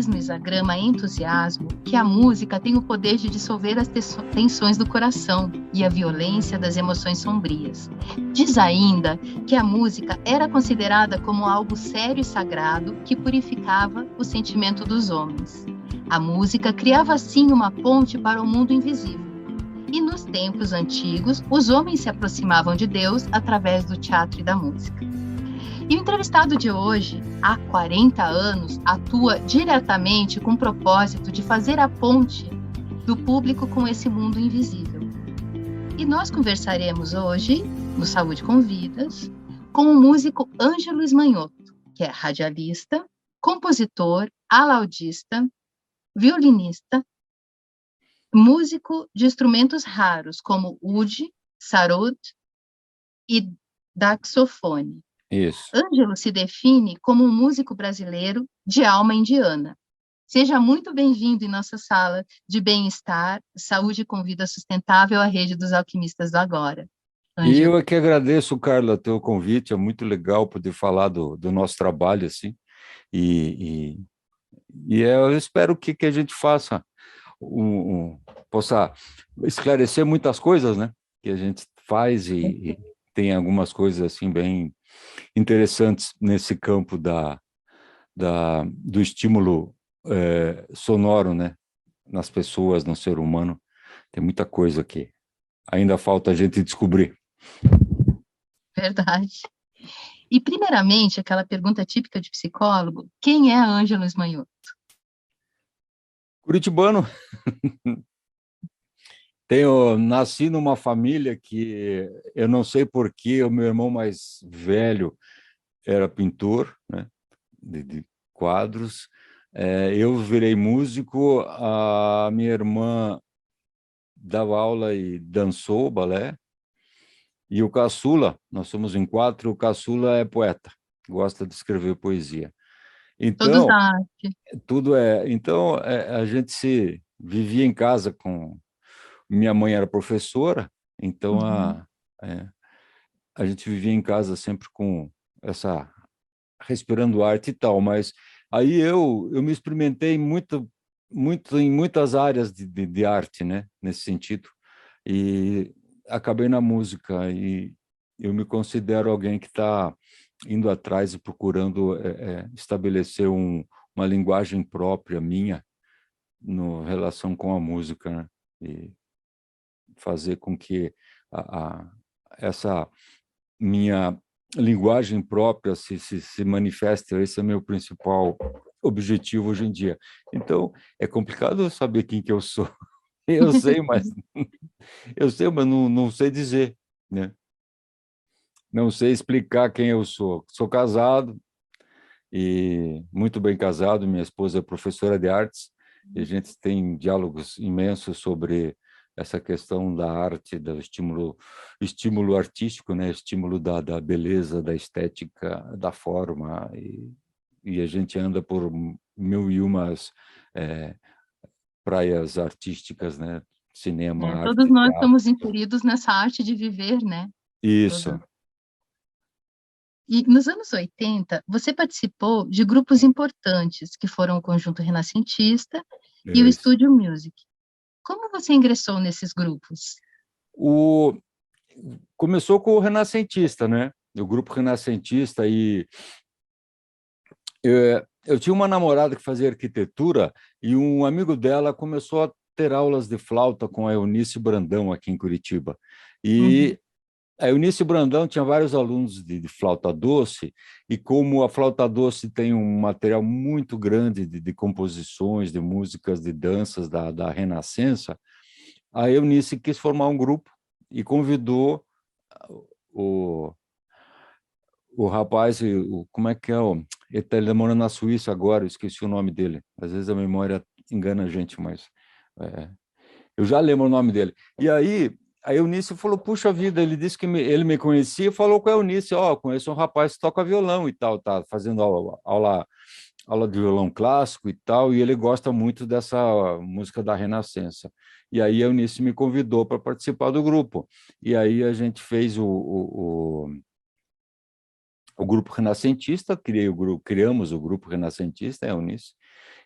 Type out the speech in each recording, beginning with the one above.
diz no Hexagrama Entusiasmo que a música tem o poder de dissolver as tensões do coração e a violência das emoções sombrias. Diz ainda que a música era considerada como algo sério e sagrado que purificava o sentimento dos homens. A música criava assim uma ponte para o mundo invisível. E nos tempos antigos, os homens se aproximavam de Deus através do teatro e da música. E o entrevistado de hoje, há 40 anos, atua diretamente com o propósito de fazer a ponte do público com esse mundo invisível. E nós conversaremos hoje, no Saúde com Vidas, com o músico Ângelo Ismanhoto, que é radialista, compositor, alaudista, violinista, músico de instrumentos raros, como oud, sarod e daxofone. Isso. Ângelo se define como um músico brasileiro de alma indiana. Seja muito bem-vindo em nossa sala de bem-estar, saúde com vida sustentável, a rede dos alquimistas do agora. Ângelo. E eu é que agradeço, Carla, teu convite, é muito legal poder falar do nosso trabalho, assim, eu espero que a gente faça, possa esclarecer muitas coisas, né, que a gente faz e tem algumas coisas, assim, bem interessantes nesse campo do estímulo sonoro, né, nas pessoas, no ser humano. Tem muita coisa que ainda falta a gente descobrir. Verdade. E, primeiramente, aquela pergunta típica de psicólogo, quem é Ângelo Ismanhoto? Curitibano. Nasci numa família que eu não sei por que o meu irmão mais velho era pintor, né, de quadros. Eu virei músico, a minha irmã dava aula e dançou balé, e o caçula, nós somos em 4, o caçula é poeta, gosta de escrever poesia. Então, todos da arte. Então, a gente se vivia em casa com... Minha mãe era professora, então a gente vivia em casa sempre com essa... respirando arte e tal, mas aí eu me experimentei muito em muitas áreas de arte, né, nesse sentido, e acabei na música, e eu me considero alguém que está indo atrás e procurando estabelecer uma linguagem própria minha no relação com a música, né, e fazer com que essa minha linguagem própria se manifesta. Esse é meu principal objetivo hoje em dia. Então, é complicado saber quem que eu sou. Eu sei, mas não sei dizer, né? Não sei explicar quem eu sou. Sou casado, e muito bem casado. Minha esposa é professora de artes, e a gente tem diálogos imensos sobre essa questão da arte, do estímulo artístico, né? Estímulo da beleza, da estética, da forma, e a gente anda por mil e umas praias artísticas, né? Cinema, arte, todos nós teatro. estamos inseridos nessa arte de viver, né? Isso. E nos anos 80, você participou de grupos importantes, que foram o Conjunto Renascentista e o Estúdio Music. Como você ingressou nesses grupos? Começou com o Renascentista, né? O grupo Renascentista, e eu tinha uma namorada que fazia arquitetura, e um amigo dela começou a ter aulas de flauta com a Eunice Brandão aqui em Curitiba. E a Eunice Brandão tinha vários alunos de flauta doce, e como a flauta doce tem um material muito grande de composições, de músicas, de danças da Renascença, a Eunice quis formar um grupo e convidou o rapaz, como é que é? Ele está morando na Suíça agora, eu esqueci o nome dele. Às vezes a memória engana a gente, mas eu já lembro o nome dele. E aí a Eunice falou, puxa vida, ele disse que ele me conhecia, e falou com a Eunice, conheço um rapaz que toca violão e tal, tá fazendo aula de violão clássico e tal, e ele gosta muito dessa música da Renascença. E aí a Eunice me convidou para participar do grupo. E aí a gente fez o grupo renascentista, criamos o grupo renascentista, Eunice,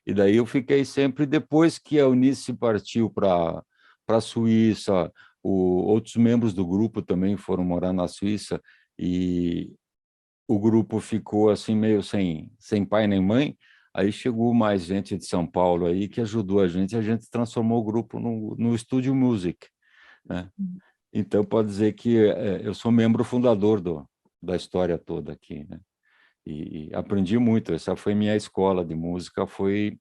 E daí eu fiquei sempre, depois que a Eunice partiu para a Suíça, outros membros do grupo também foram morar na Suíça, e o grupo ficou assim meio sem pai nem mãe. Aí chegou mais gente de São Paulo aí que ajudou a gente transformou o grupo no Estúdio Music, né? Então pode dizer que eu sou membro fundador da história toda aqui, né? E aprendi muito. Essa foi minha escola de música, foi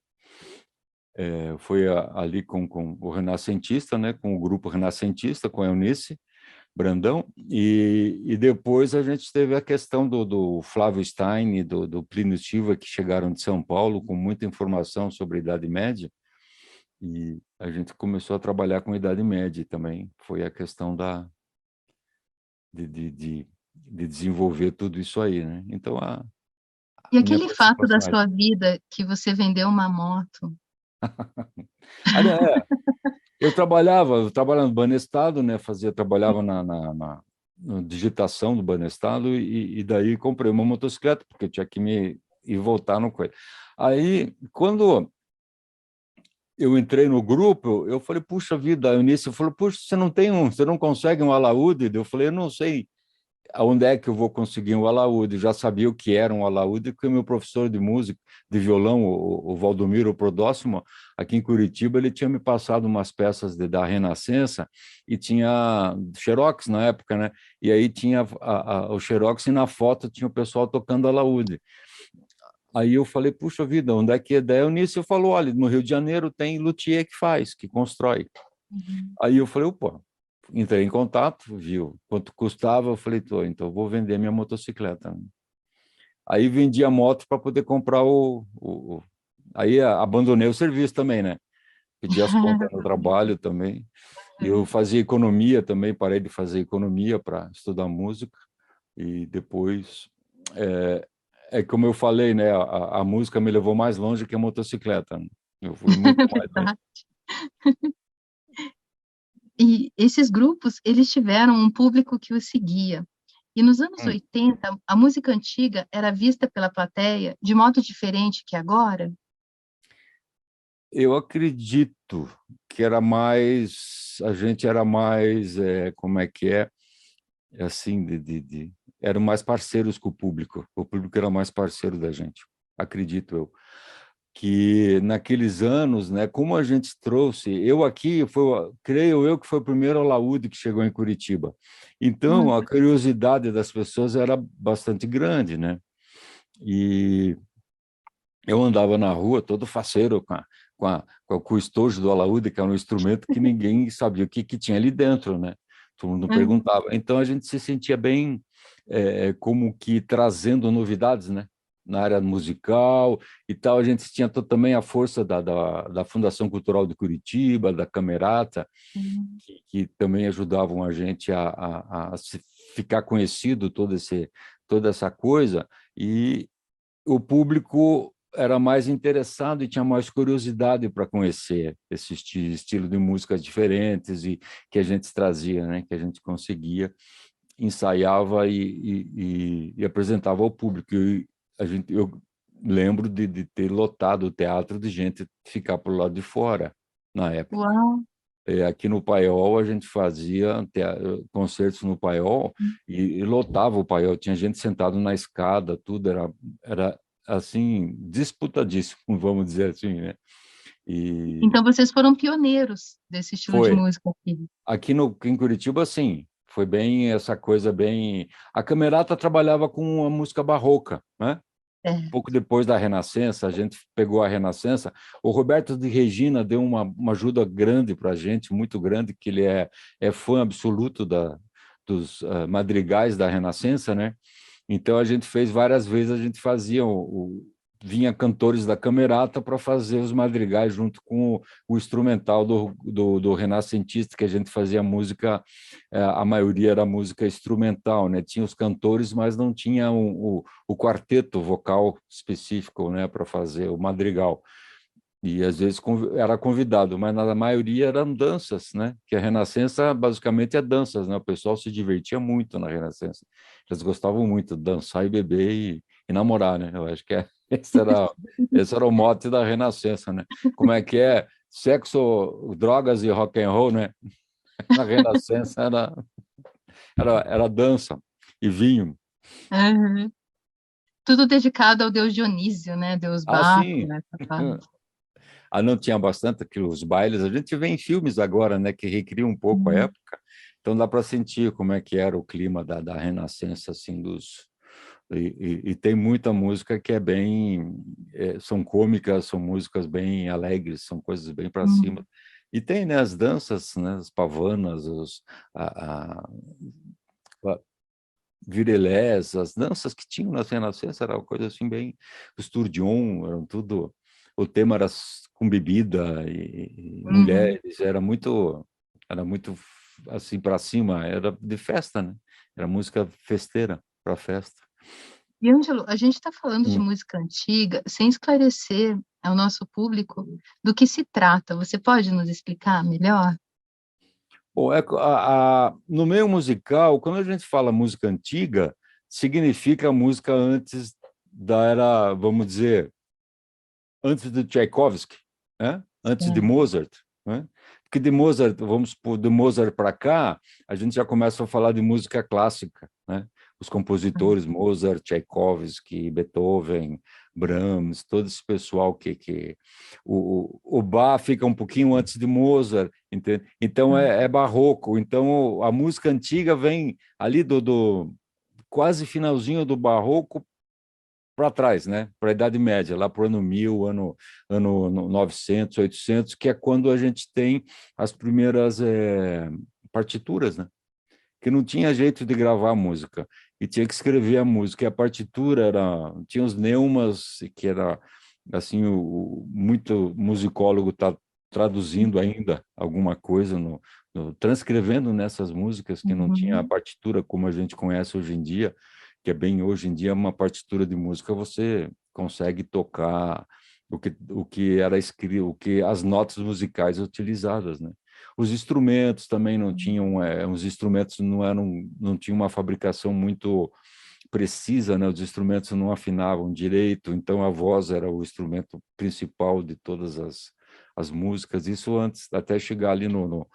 ali com o renascentista, né? Com o grupo renascentista, com a Eunice Brandão, e depois a gente teve a questão do Flávio Stein e do Plínio Silva, que chegaram de São Paulo com muita informação sobre a Idade Média, e a gente começou a trabalhar com a Idade Média também. Foi a questão de desenvolver tudo isso aí, né? Então, E a minha aquele fato da participação é... sua vida que você vendeu uma moto? Eu trabalhava no Banestado, né? Trabalhava na digitação do Banestado, e daí comprei uma motocicleta, porque eu tinha que me ir voltar no coisa. Aí, quando eu entrei no grupo, eu falei, puxa vida, a Eunice falou, puxa, você não consegue um alaúde? Eu falei, eu não sei aonde é que eu vou conseguir um alaúde. Eu já sabia o que era um alaúde, porque o meu professor de música, de violão, o Valdomiro Prodóximo, aqui em Curitiba, ele tinha me passado umas peças da Renascença, e tinha xerox na época, né? E aí tinha o xerox, e na foto tinha o pessoal tocando alaúde. Aí eu falei, puxa vida, onde é que é? Daí o Nício falou, olha, no Rio de Janeiro tem luthier que faz, que constrói. Uhum. Aí eu falei, opa, entrei em contato, viu quanto custava, eu falei, então vou vender minha motocicleta. Aí vendi a moto para poder comprar Aí abandonei o serviço também, né? Pedi as contas no trabalho também. Eu fazia economia também, parei de fazer economia para estudar música, e depois... como eu falei, né? A música me levou mais longe que a motocicleta, né? Eu fui muito mais longe. Verdade. E esses grupos, eles tiveram um público que os seguia. E nos anos Hum. 80, a música antiga era vista pela plateia de modo diferente que agora? Eu acredito que a gente era mais, como é que é, assim, eram mais parceiros com o público era mais parceiro da gente, acredito eu. Que naqueles anos, né, como a gente trouxe, creio eu que foi o primeiro alaúde que chegou em Curitiba. Então, a Uhum. curiosidade das pessoas era bastante grande, né? E eu andava na rua todo faceiro com o estojo do alaúde, que era um instrumento que ninguém sabia o que tinha ali dentro, né? Todo mundo Uhum. perguntava. Então, a gente se sentia bem, como que trazendo novidades, né? Na área musical e tal. A gente tinha também a força da Fundação Cultural de Curitiba, da Camerata, Uhum. que também ajudavam a gente a ficar conhecido, toda essa coisa, e o público era mais interessado e tinha mais curiosidade para conhecer esse estilo de músicas diferentes, e que a gente trazia, né? Que a gente conseguia, ensaiava e apresentava ao público. E eu lembro de ter lotado o teatro de gente ficar para o lado de fora na época. Uau! Aqui no Paiol, a gente fazia concertos no Paiol, e lotava o Paiol. Tinha gente sentado na escada, tudo era assim, disputadíssimo, vamos dizer assim, né? E Então vocês foram pioneiros desse estilo de foi. música aqui. Aqui em Curitiba, sim, foi bem essa coisa bem... A Camerata trabalhava com a música barroca, né? É. Pouco depois da Renascença, a gente pegou a Renascença. O Roberto de Regina deu uma ajuda grande para a gente, muito grande, que ele é fã absoluto dos madrigais da Renascença, né? Então, a gente fez várias vezes, a gente fazia vinha cantores da Camerata para fazer os madrigais junto com o instrumental do renascentista, que a gente fazia música, a maioria era música instrumental, né? Tinha os cantores, mas não tinha o quarteto vocal específico, né, para fazer o madrigal. E às vezes era convidado, mas na maioria eram danças, né? Que a Renascença basicamente é danças, né? O pessoal se divertia muito na Renascença. Eles gostavam muito de dançar e beber e namorar, né? Eu acho que é Esse era, esse era o mote da Renascença, né? Como é que é? Sexo, drogas e rock and roll, né? Na Renascença era dança e vinho. Uhum. Tudo dedicado ao deus Dionísio, né? Deus Ah, Baco, sim. nessa parte. Ah, não tinha bastante aqueles bailes. A gente vê em filmes agora, né, que recriam um pouco a Uhum. época. Então dá para sentir como é que era o clima da Renascença, assim, dos e tem muita música que é bem são cômicas, são músicas bem alegres, são coisas bem para cima. Uhum. E tem, né, as danças, né, as pavanas, a virelés, as danças que tinham na Renascença era uma coisa assim bem, os turdion, eram tudo, o tema era com bebida e Uhum. mulheres, era muito assim para cima, era de festa, né? Era música festeira para festa. E, Ângelo, a gente está falando de Hum. música antiga sem esclarecer ao nosso público do que se trata. Você pode nos explicar melhor? Bom, no meio musical, quando a gente fala música antiga, significa música antes da era, vamos dizer, antes de Tchaikovsky, né? Antes de Sim. Mozart, né? Porque de Mozart, vamos por de Mozart para cá, a gente já começa a falar de música clássica, né? Os compositores Mozart, Tchaikovsky, Beethoven, Brahms, todo esse pessoal que o Bach fica um pouquinho antes de Mozart, entende? Então é barroco. Então a música antiga vem ali do quase finalzinho do barroco para trás, né? Para a Idade Média, lá para o ano 1000, ano 900, 800, que é quando a gente tem as primeiras partituras, né? Que não tinha jeito de gravar a música e tinha que escrever a música. E a partitura tinha os neumas, que era assim muito musicólogo está traduzindo ainda alguma coisa transcrevendo nessas músicas que não tinha a Uhum. partitura como a gente conhece hoje em dia, que é bem hoje em dia uma partitura de música você consegue tocar o que era escrito, o que as notas musicais utilizadas, né? Os instrumentos também não tinham, os instrumentos não tinham uma fabricação muito precisa, né? Os instrumentos não afinavam direito, então a voz era o instrumento principal de todas as músicas. Isso antes até chegar ali no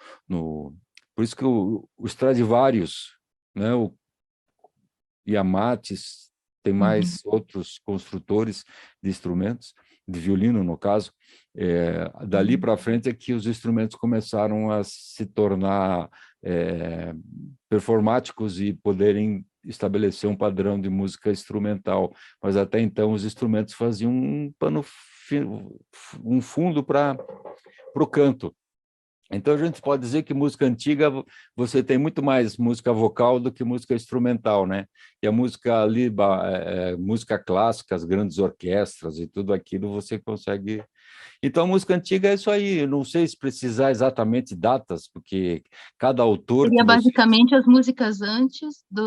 por isso que o Stradivarius, né? O Yamatis, tem Uhum. mais outros construtores de instrumentos, de violino, no caso. Dali Uhum. para frente é que os instrumentos começaram a se tornar é, performáticos e poderem estabelecer um padrão de música instrumental. Mas até então os instrumentos faziam um fundo para o canto. Então a gente pode dizer que música antiga você tem muito mais música vocal do que música instrumental, né? E a música ali, música clássica, as grandes orquestras e tudo aquilo você consegue. Então a música antiga é isso aí. Eu não sei se precisar exatamente datas, porque cada autor que Seria você basicamente as músicas antes de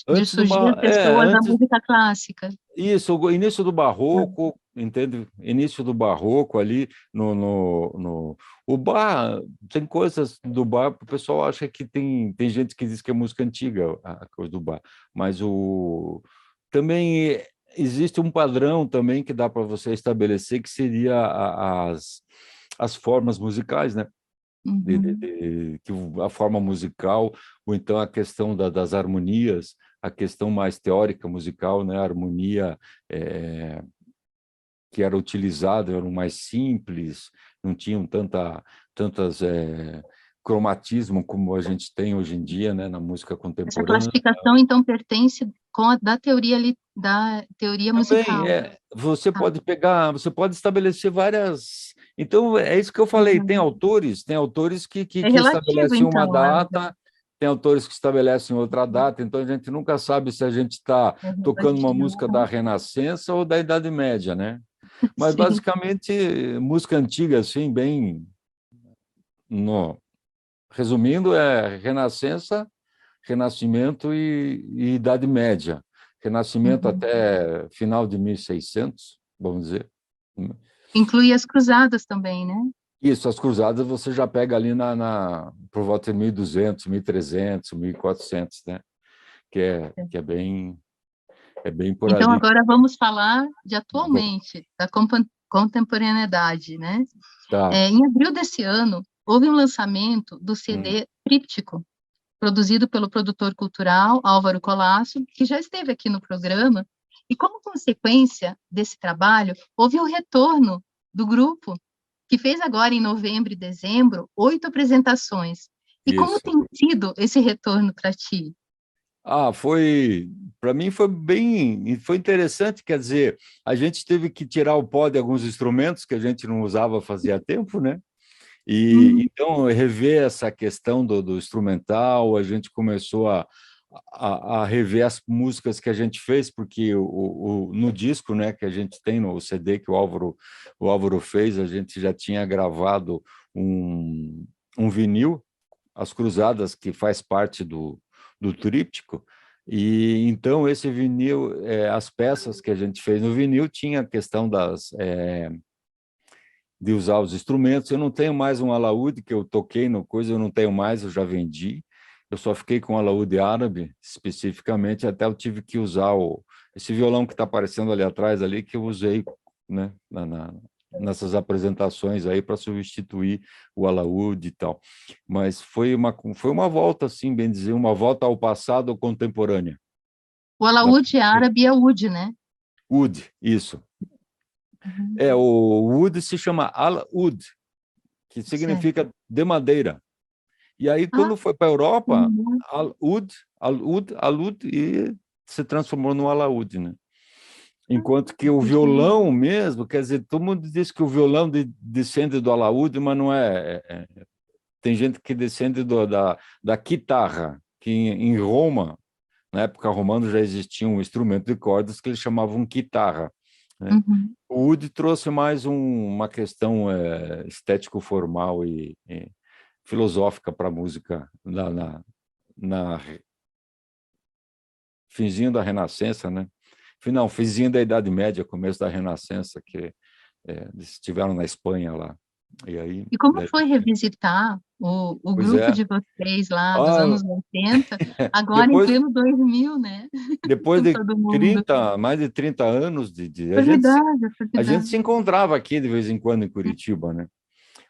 antes do surgir as pessoas da antes música clássica. isso, o início do Uhum. barroco, entende? Início do barroco ali o bar, tem coisas do bar, o pessoal acha que tem gente que diz que é música antiga, a coisa do bar, mas também existe um padrão também que dá para você estabelecer que seria as formas musicais, né? Uhum. Que a forma musical, ou então a questão das harmonias, a questão mais teórica musical, né? A harmonia que era utilizada eram mais simples, não tinham tantas cromatismo como a gente tem hoje em dia, né? Na música Essa contemporânea. classificação, então, pertence com a da teoria Também musical. você Ah, pode pegar, você pode estabelecer várias. Então, é isso que eu falei. Tem uhum. autores, tem autores É que relativo, estabelecem uma então, data, tem autores que estabelecem outra data, então a gente nunca sabe se a gente está é tocando uma relativo. música da Renascença ou da Idade Média, né? Mas Sim. basicamente música antiga, assim, bem no, resumindo, é Renascença, Renascimento e Idade Média. Renascimento Uhum. até final de 1600, vamos dizer. Inclui as cruzadas também, né? Isso, as cruzadas você já pega ali por volta de 1200, 1300, 1400, né? Que é bem... É bem por Então, ali. agora vamos falar de Bom, atualmente, da contemporaneidade, né? tá, Em abril desse ano, houve um lançamento do hum, CD Tríptico, produzido pelo produtor cultural Álvaro Colasso, que já esteve aqui no programa, e como consequência desse trabalho, houve o retorno do grupo, que fez agora em novembro e dezembro 8 apresentações. E como isso. tem sido esse retorno para ti? Para mim foi interessante, quer dizer, a gente teve que tirar o pó de alguns instrumentos que a gente não usava fazia tempo, né? E Hum, então rever essa questão do instrumental, a gente começou a rever as músicas que a gente fez, porque no disco, né, que a gente tem no CD que o Álvaro fez, a gente já tinha gravado um vinil, As Cruzadas, que faz parte do tríptico. E então esse vinil, as peças que a gente fez no vinil tinha a questão de usar os instrumentos. Eu não tenho mais um alaúde que eu toquei no coisa, eu não tenho mais, eu já vendi. Eu só fiquei com o alaúde árabe, especificamente, até eu tive que usar esse violão que está aparecendo ali atrás, ali, que eu usei, né, nessas apresentações aí para substituir o alaúde e tal. Mas foi uma volta, assim, bem dizer, uma volta ao passado contemporânea. o Da- alaúde árabe é oud, né? Oud, isso. Uhum, O oud se chama al-oud, que certo. significa de madeira. E aí, Ah, quando foi para a Europa, uhum, alud, e se transformou no alaúde, né? Enquanto que o violão mesmo, quer dizer, todo mundo diz que o violão descende do alaúde, mas não é. Tem gente que descende da guitarra, que em Roma, na época romana, já existia um instrumento de cordas que eles chamavam guitarra, né? uhum. O Wood trouxe mais uma questão estético-formal e filosófica para a música na finzinho da Renascença, né? Não, finzinho da Idade Média, começo da Renascença, que eles estiveram na Espanha lá. E aí, E como daí, foi revisitar o pois grupo é. de vocês lá dos Ah, anos 80, agora em depois, pleno 2000, né? depois Com de todo mundo. mais de 30 anos É verdade, é a gente verdade. se encontrava aqui de vez em quando em Curitiba, né?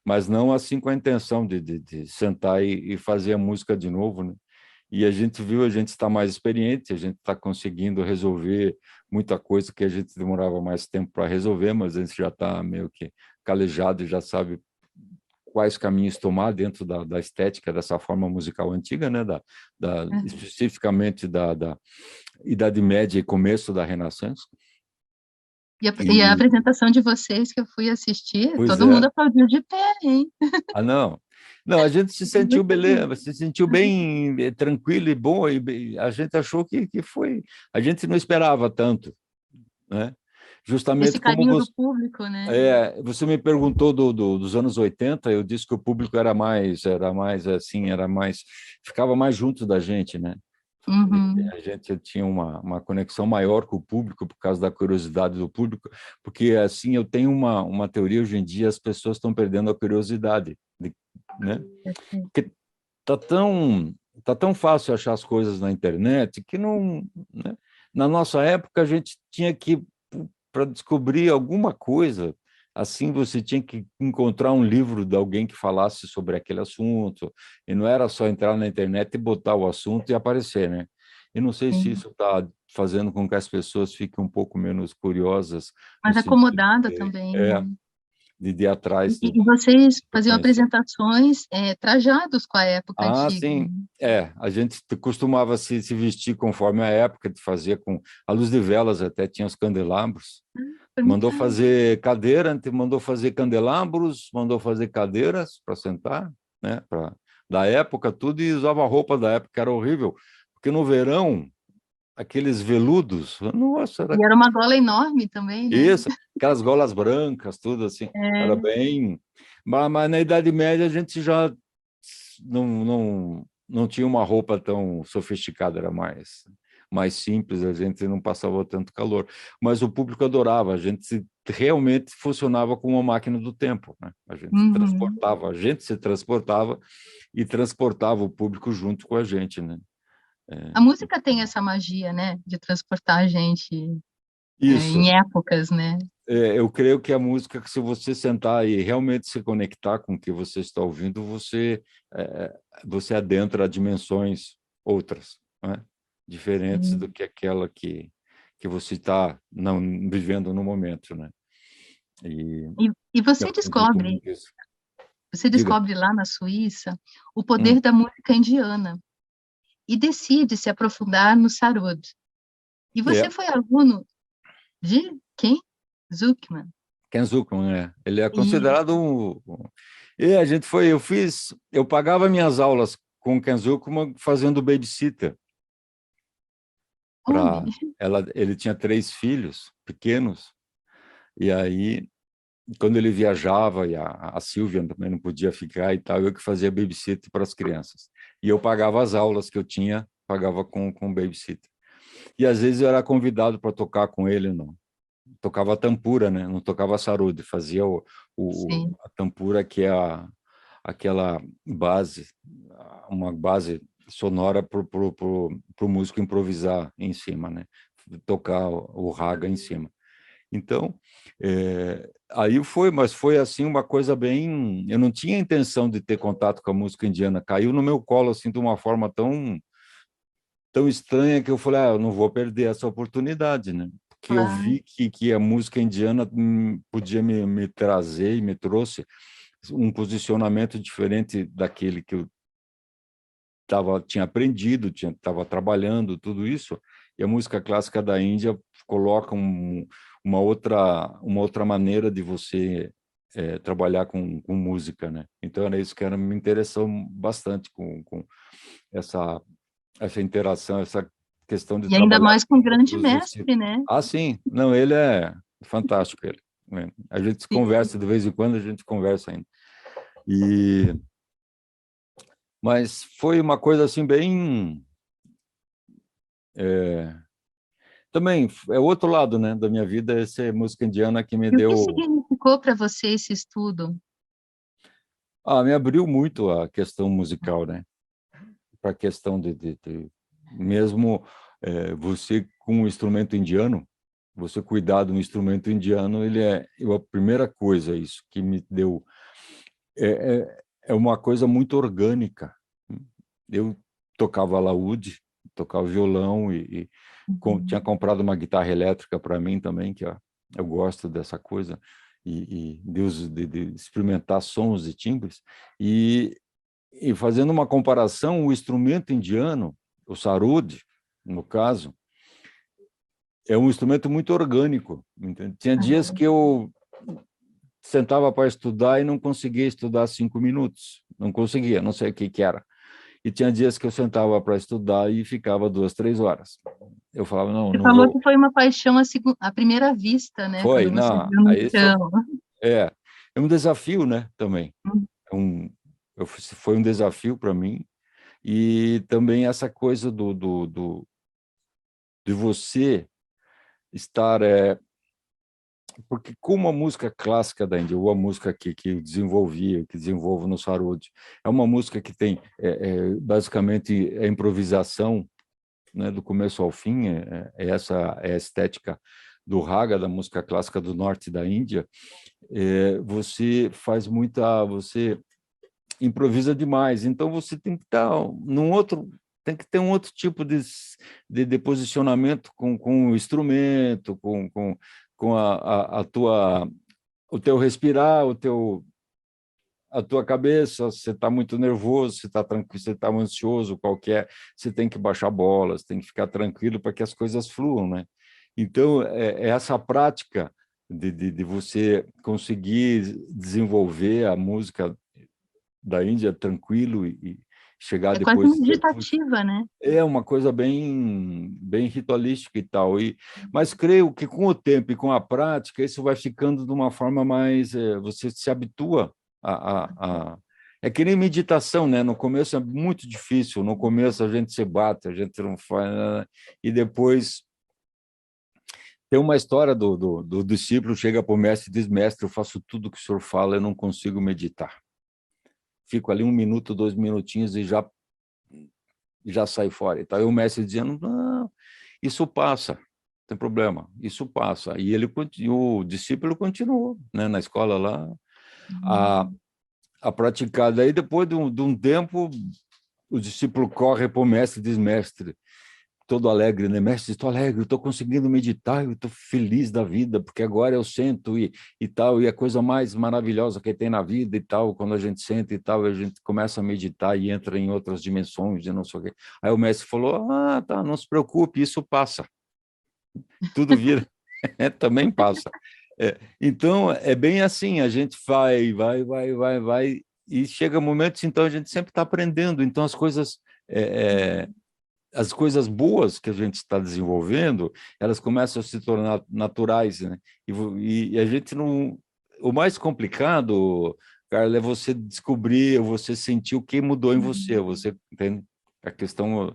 Mas não assim com a intenção de sentar e fazer a música de novo, né? E a gente viu, a gente está mais experiente, a gente está conseguindo resolver muita coisa que a gente demorava mais tempo para resolver, mas a gente já está meio que calejado e já sabe quais caminhos tomar dentro da estética dessa forma musical antiga, né? Uhum. Especificamente da Idade Média e começo da Renascença. E a E, apresentação de vocês que eu fui assistir, pois todo mundo é. aplaudiu de pé, hein? Ah, não. Não, a gente se sentiu Muito bom. beleza, se sentiu bem tranquilo e bom, e a gente achou que foi. A gente não esperava tanto, né? Esse Justamente como carinho do público, né? você me perguntou dos anos 80, eu disse que o público era mais assim, ficava mais junto da gente, né? Uhum. A gente tinha uma conexão maior com o público por causa da curiosidade do público, porque assim eu tenho uma teoria hoje em dia, as pessoas estão perdendo a curiosidade, né? Porque tá tão fácil achar as coisas na internet que não, né? Na nossa época a gente tinha que para descobrir alguma coisa, assim você tinha que encontrar um livro de alguém que falasse sobre aquele assunto, e não era só entrar na internet e botar o assunto e aparecer, né? Eu não sei se Sim. isso está fazendo com que as pessoas fiquem um pouco menos curiosas no Mas sentido acomodada também, né? de ir atrás E vocês de faziam conhecer. apresentações trajados com a época Ah, antiga, sim. né? A gente costumava se vestir conforme a época, de fazer com a luz de velas, até tinha os candelabros. Foi muito Mandou legal. fazer cadeira, mandou fazer candelabros, mandou fazer cadeiras para sentar, né? Da época, tudo, e usava a roupa da época, que era horrível, porque no verão, aqueles veludos, nossa, E era uma gola enorme também, né? isso, aquelas golas brancas, tudo assim, era É, bem. Mas na Idade Média a gente já não tinha uma roupa tão sofisticada, era mais simples, a gente não passava tanto calor. Mas o público adorava, realmente funcionava como uma máquina do tempo, né? uhum. A gente se transportava e transportava o público junto com a gente, né? A música tem essa magia, né, de transportar a gente Isso. em épocas, né? Eu creio que a música, que se você sentar e realmente se conectar com o que você está ouvindo, você adentra a dimensões outras, né? Diferentes do Sim. que aquela que você está não vivendo no momento, né? E E eu você acredito descobre, muito nisso. você Diga. descobre lá na Suíça o Hum, poder da música indiana e decide se aprofundar no sarod. E você é, foi aluno de quem? Zuckman. Ken Zuckman, né? Ele é E, considerado E a gente foi, eu pagava minhas aulas com o Ken Zuckman fazendo babysitter olha, para ele tinha 3 filhos pequenos, e aí, quando ele viajava, e a Silvia também não podia ficar e tal, eu que fazia babysitter para as crianças. E eu pagava as aulas que eu tinha, pagava com babysitter. E às vezes eu era convidado para tocar com ele, não. Tocava tampura, né? Não tocava sarude, fazia sim. a tampura, que é aquela base, uma base sonora para o músico improvisar em cima, né? Tocar o raga em cima. Então, aí mas foi assim uma coisa bem. Eu não tinha intenção de ter contato com a música indiana, caiu no meu colo assim de uma forma tão estranha que eu falei, eu não vou perder essa oportunidade, né? Porque eu Claro. vi que a música indiana podia me trazer e me trouxe um posicionamento diferente daquele que eu tinha aprendido, estava trabalhando, tudo isso. E a música clássica da Índia coloca uma outra maneira de você trabalhar com música, né? Então era isso que me interessou bastante com essa interação, essa questão de E ainda trabalhar mais com um com grande todos os mestre, tipos. né? Ah, sim. Não, ele é fantástico, ele, né? A gente Sim. conversa, de vez em quando a gente conversa ainda. E, mas foi uma coisa assim bem... também é outro lado, né, da minha vida, essa música indiana que me E o que deu... significou para você esse estudo? Me abriu muito a questão musical, né? Para a questão mesmo você com o instrumento indiano, você cuidar de um instrumento indiano, a primeira coisa, isso que me deu, é uma coisa muito orgânica. Eu tocava alaúde, tocava violão tinha Uhum. comprado uma guitarra elétrica para mim também, que ó, eu gosto dessa coisa, de experimentar sons e timbres, e, e fazendo uma comparação, o instrumento indiano, o sarod, no caso, é um instrumento muito orgânico. Entende? Tinha dias que eu sentava para estudar e não conseguia estudar 5 minutos. Não conseguia, não sei o que era. E tinha dias que eu sentava para estudar e ficava 2, 3 horas. Eu falava, não, Você não falou vou. que foi uma paixão à primeira vista, né? Foi, Quando você não, viu no aí isso chão. é, é um desafio, né, também. É um, foi um desafio para mim. E também essa coisa de você estar... porque como a música clássica da Índia, ou a música que eu desenvolvi, que desenvolvo no Sarod, é uma música que tem basicamente a improvisação, né, do começo ao fim, essa é a estética do raga, da música clássica do norte da Índia. Você improvisa demais, então você tem que estar num outro... Tem que ter um outro tipo de posicionamento com o instrumento, com a tua, o teu respirar, a tua cabeça. Você está muito nervoso, você está tranquilo, você está ansioso, qualquer, você tem que baixar bolas, tem que ficar tranquilo para que as coisas fluam, né? Então, é essa prática de você conseguir desenvolver a música da Índia tranquilo e chegar É quase depois uma e dizer, puxa, meditativa, né? é uma coisa bem ritualística e tal. Mas creio que com o tempo e com a prática, isso vai ficando de uma forma mais... você se habitua é que nem meditação, né? No começo é muito difícil, no começo a gente se bate, a gente não faz, né? E depois tem uma história do discípulo, chega para o mestre e diz, mestre, eu faço tudo o que o senhor fala, eu não consigo meditar. Fico ali 1 minuto, 2 minutinhos e já já sai fora. Então, aí o mestre dizendo, não, isso passa, não tem problema, isso passa. E o discípulo continuou, né, na escola lá, a praticar. Daí, depois de um tempo, o discípulo corre para o mestre e diz, mestre, todo alegre, né? Mestre, estou alegre, estou conseguindo meditar, eu estou feliz da vida, porque agora eu sento e tal, e a coisa mais maravilhosa que tem na vida e tal, quando a gente senta e tal, a gente começa a meditar e entra em outras dimensões e não sei o quê. Aí o mestre falou, tá, não se preocupe, isso passa. Tudo vira, também passa. Então, é bem assim, a gente vai, e chega momentos, então, a gente sempre está aprendendo, então as coisas boas que a gente está desenvolvendo, elas começam a se tornar naturais, né? E a gente não... O mais complicado, Carla, é você descobrir, você sentir o que mudou em você entende? A questão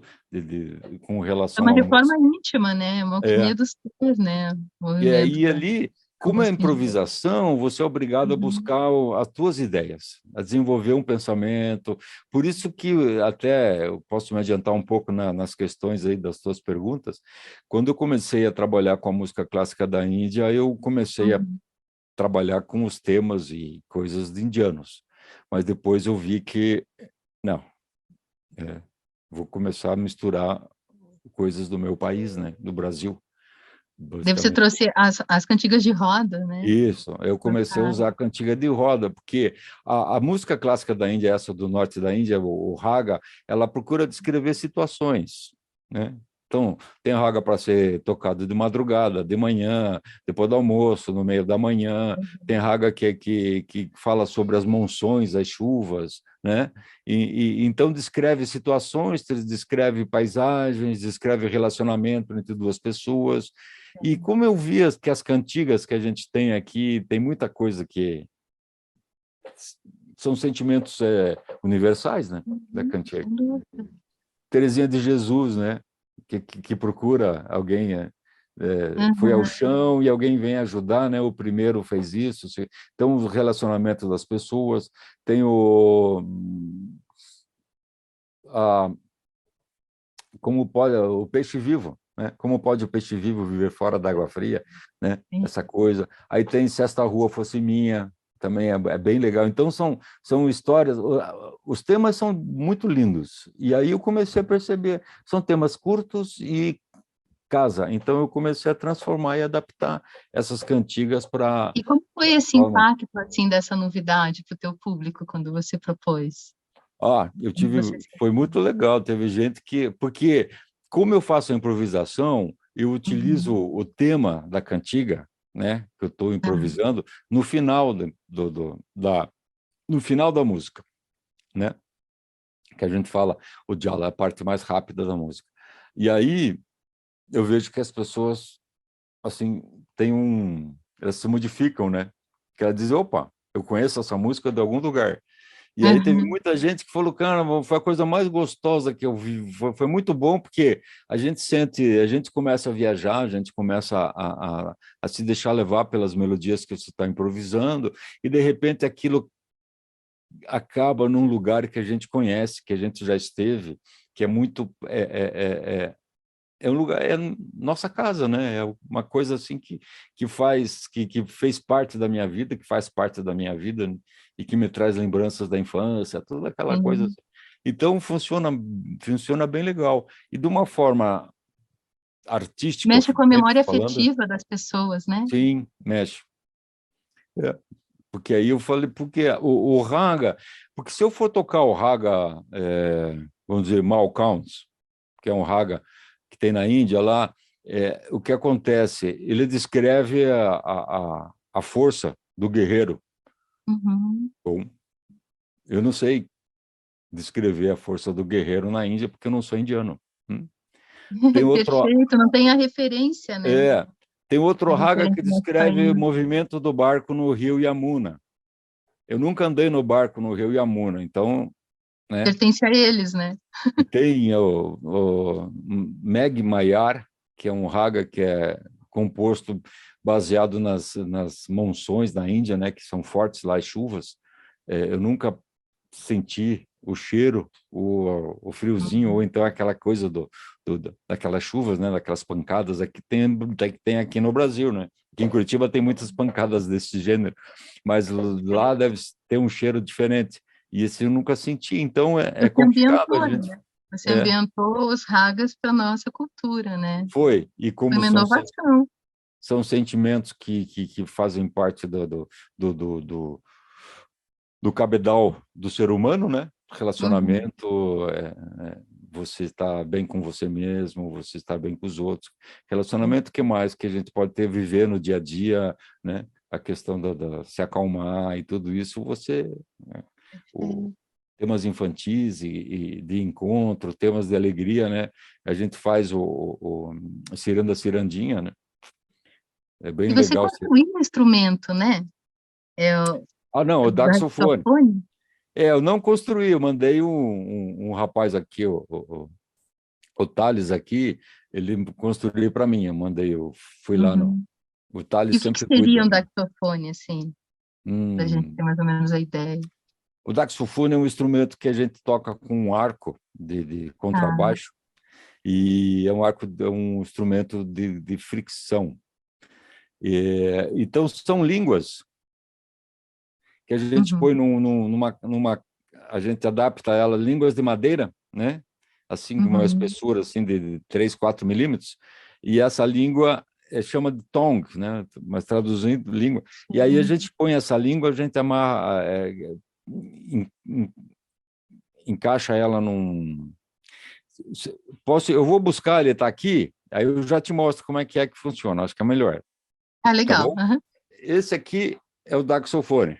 com É relação uma à reforma música. íntima, né? Uma alquimia dos seres, né? O E movimento aí, ali, da como é música indiana. improvisação, você é obrigado a buscar as tuas ideias, a desenvolver um pensamento. Por isso que até eu posso me adiantar um pouco nas questões aí das tuas perguntas. Quando eu comecei a trabalhar com a música clássica da Índia, eu comecei a Uhum. trabalhar com os temas e coisas de indianos. Mas depois eu vi que, não, vou começar a misturar coisas do meu país, né, do Brasil, Daí você basicamente. trouxe as cantigas de roda, né? Isso, eu comecei a Tocar. usar a cantiga de roda, porque a música clássica da Índia, essa do norte da Índia, o raga, ela procura descrever situações, né? Então, tem raga para ser tocado de madrugada, de manhã, depois do almoço, no meio da manhã, tem raga que fala sobre as monções, as chuvas, né? Então descreve situações, descreve paisagens, descreve relacionamento entre duas pessoas, e como eu vi que as cantigas que a gente tem aqui, tem muita coisa que são sentimentos universais, né, da cantiga. Sem dúvida. Teresinha de Jesus, né, que procura alguém, foi ao Uhum. chão e alguém vem ajudar, né, o primeiro fez isso. Então, o relacionamento das pessoas, tem a, como pode o peixe vivo, né? Como pode o peixe vivo viver fora da água fria, né? Sim. Essa coisa. Aí tem Se Esta Rua Fosse Minha, também é bem legal. Então são histórias, os temas são muito lindos. E aí eu comecei a perceber, são temas curtos e casa. Então eu comecei a transformar e adaptar essas cantigas para E como foi esse forma. impacto, assim, dessa novidade para o teu público quando você propôs? Eu Como tive, você foi sentiu? muito legal. Teve gente porque como eu faço a improvisação, eu utilizo Uhum. o tema da cantiga, né, que eu estou Ah, improvisando no final no final da música, né, que a gente fala o diálogo, é a parte mais rápida da música. E aí eu vejo que as pessoas assim elas se modificam, né? Que elas dizem, opa, eu conheço essa música de algum lugar. E aí teve uhum. muita gente que falou, cara, foi a coisa mais gostosa que eu vi, foi muito bom, porque a gente começa a viajar, a gente começa a se deixar levar pelas melodias que você está improvisando, e de repente aquilo acaba num lugar que a gente conhece, que a gente já esteve, que é muito... é um lugar, é nossa casa, né? É uma coisa assim que fez parte da minha vida, que faz parte da minha vida e que me traz lembranças da infância, toda aquela coisa Sim. assim. Então funciona bem legal. E de uma forma artística, Mexe com a memória falando, afetiva das pessoas, né? sim, mexe. É, porque aí eu falei, porque o raga, porque se eu for tocar o raga, vamos dizer, Malkauns, que é um raga que tem na Índia lá, o que acontece? Ele descreve a força do guerreiro. Uhum. Bom, eu não sei descrever a força do guerreiro na Índia porque eu não sou indiano. Hum? Tem outro, Perfeito, não tem a referência, né? é, tem A outro raga que referência descreve o masculina. movimento do barco no rio Yamuna. Eu nunca andei no barco no rio Yamuna, então, né? Pertence a eles, né? E tem o Meg Mayar, que é um raga que é composto baseado nas monções da Índia, né, que são fortes lá, as chuvas. Eu nunca senti o cheiro, o friozinho, ou então aquela coisa daquelas chuvas, né, daquelas pancadas que tem aqui no Brasil, né? Aqui em Curitiba tem muitas pancadas desse gênero, mas lá deve ter um cheiro diferente. E esse eu nunca senti, então é Você complicado a ambientou, gente. né? Você ambientou os ragas para nossa cultura, né? Foi, e Foi como uma inovação. são sentimentos que fazem parte do, do, do, do cabedal do ser humano, né? Uhum. Relacionamento, você está bem com você mesmo, você está bem com os outros. Relacionamento, que mais que a gente pode ter, viver no dia a dia, né? A questão da se acalmar e tudo isso, né? o, temas infantis e de encontro, temas de alegria, né? A gente faz o Ciranda Cirandinha, né? É E bem você legal. construiu um instrumento, né? É o Ah, não, o daxofone. saxofone? Eu não construí, eu mandei um rapaz aqui, o Thales aqui, ele construiu para mim, eu fui lá no... Uhum. O E Thales o que sempre seria cuida. um saxofone, assim, para a gente ter Hum, mais ou menos a ideia? o daxofone é um instrumento que a gente toca com um arco de Ah, contrabaixo, e é um instrumento de fricção. Então, são línguas que a gente uhum, põe a gente adapta ela, línguas de madeira, né? Assim, uma uhum. espessura assim, de 3, 4 milímetros, e essa língua chama de tong, né? Mas traduzindo, língua. E aí a Sim. gente põe essa língua, a gente amarra, encaixa ela num... eu vou buscar, ele está aqui, aí eu já te mostro como é que funciona, acho que é melhor, Ah, tá legal. bom? Aham. Esse aqui é o daxofone.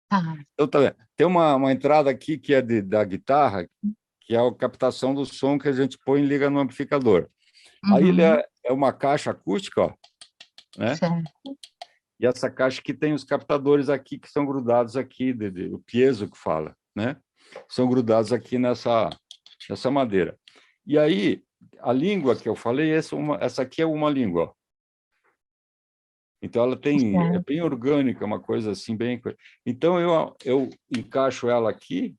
Tá. Então, tá vendo? Tem uma entrada aqui que é da guitarra, que é a captação do som que a gente põe e liga no amplificador. Aí ele Uhum. é uma caixa acústica, ó, né? Certo. E essa caixa que tem os captadores aqui que são grudados aqui, o piezo que fala, né? São grudados aqui nessa madeira. E aí, a língua que eu falei, essa aqui é uma língua, ó. Então, é Certo. bem orgânica, uma coisa assim, bem... Então, eu encaixo ela aqui,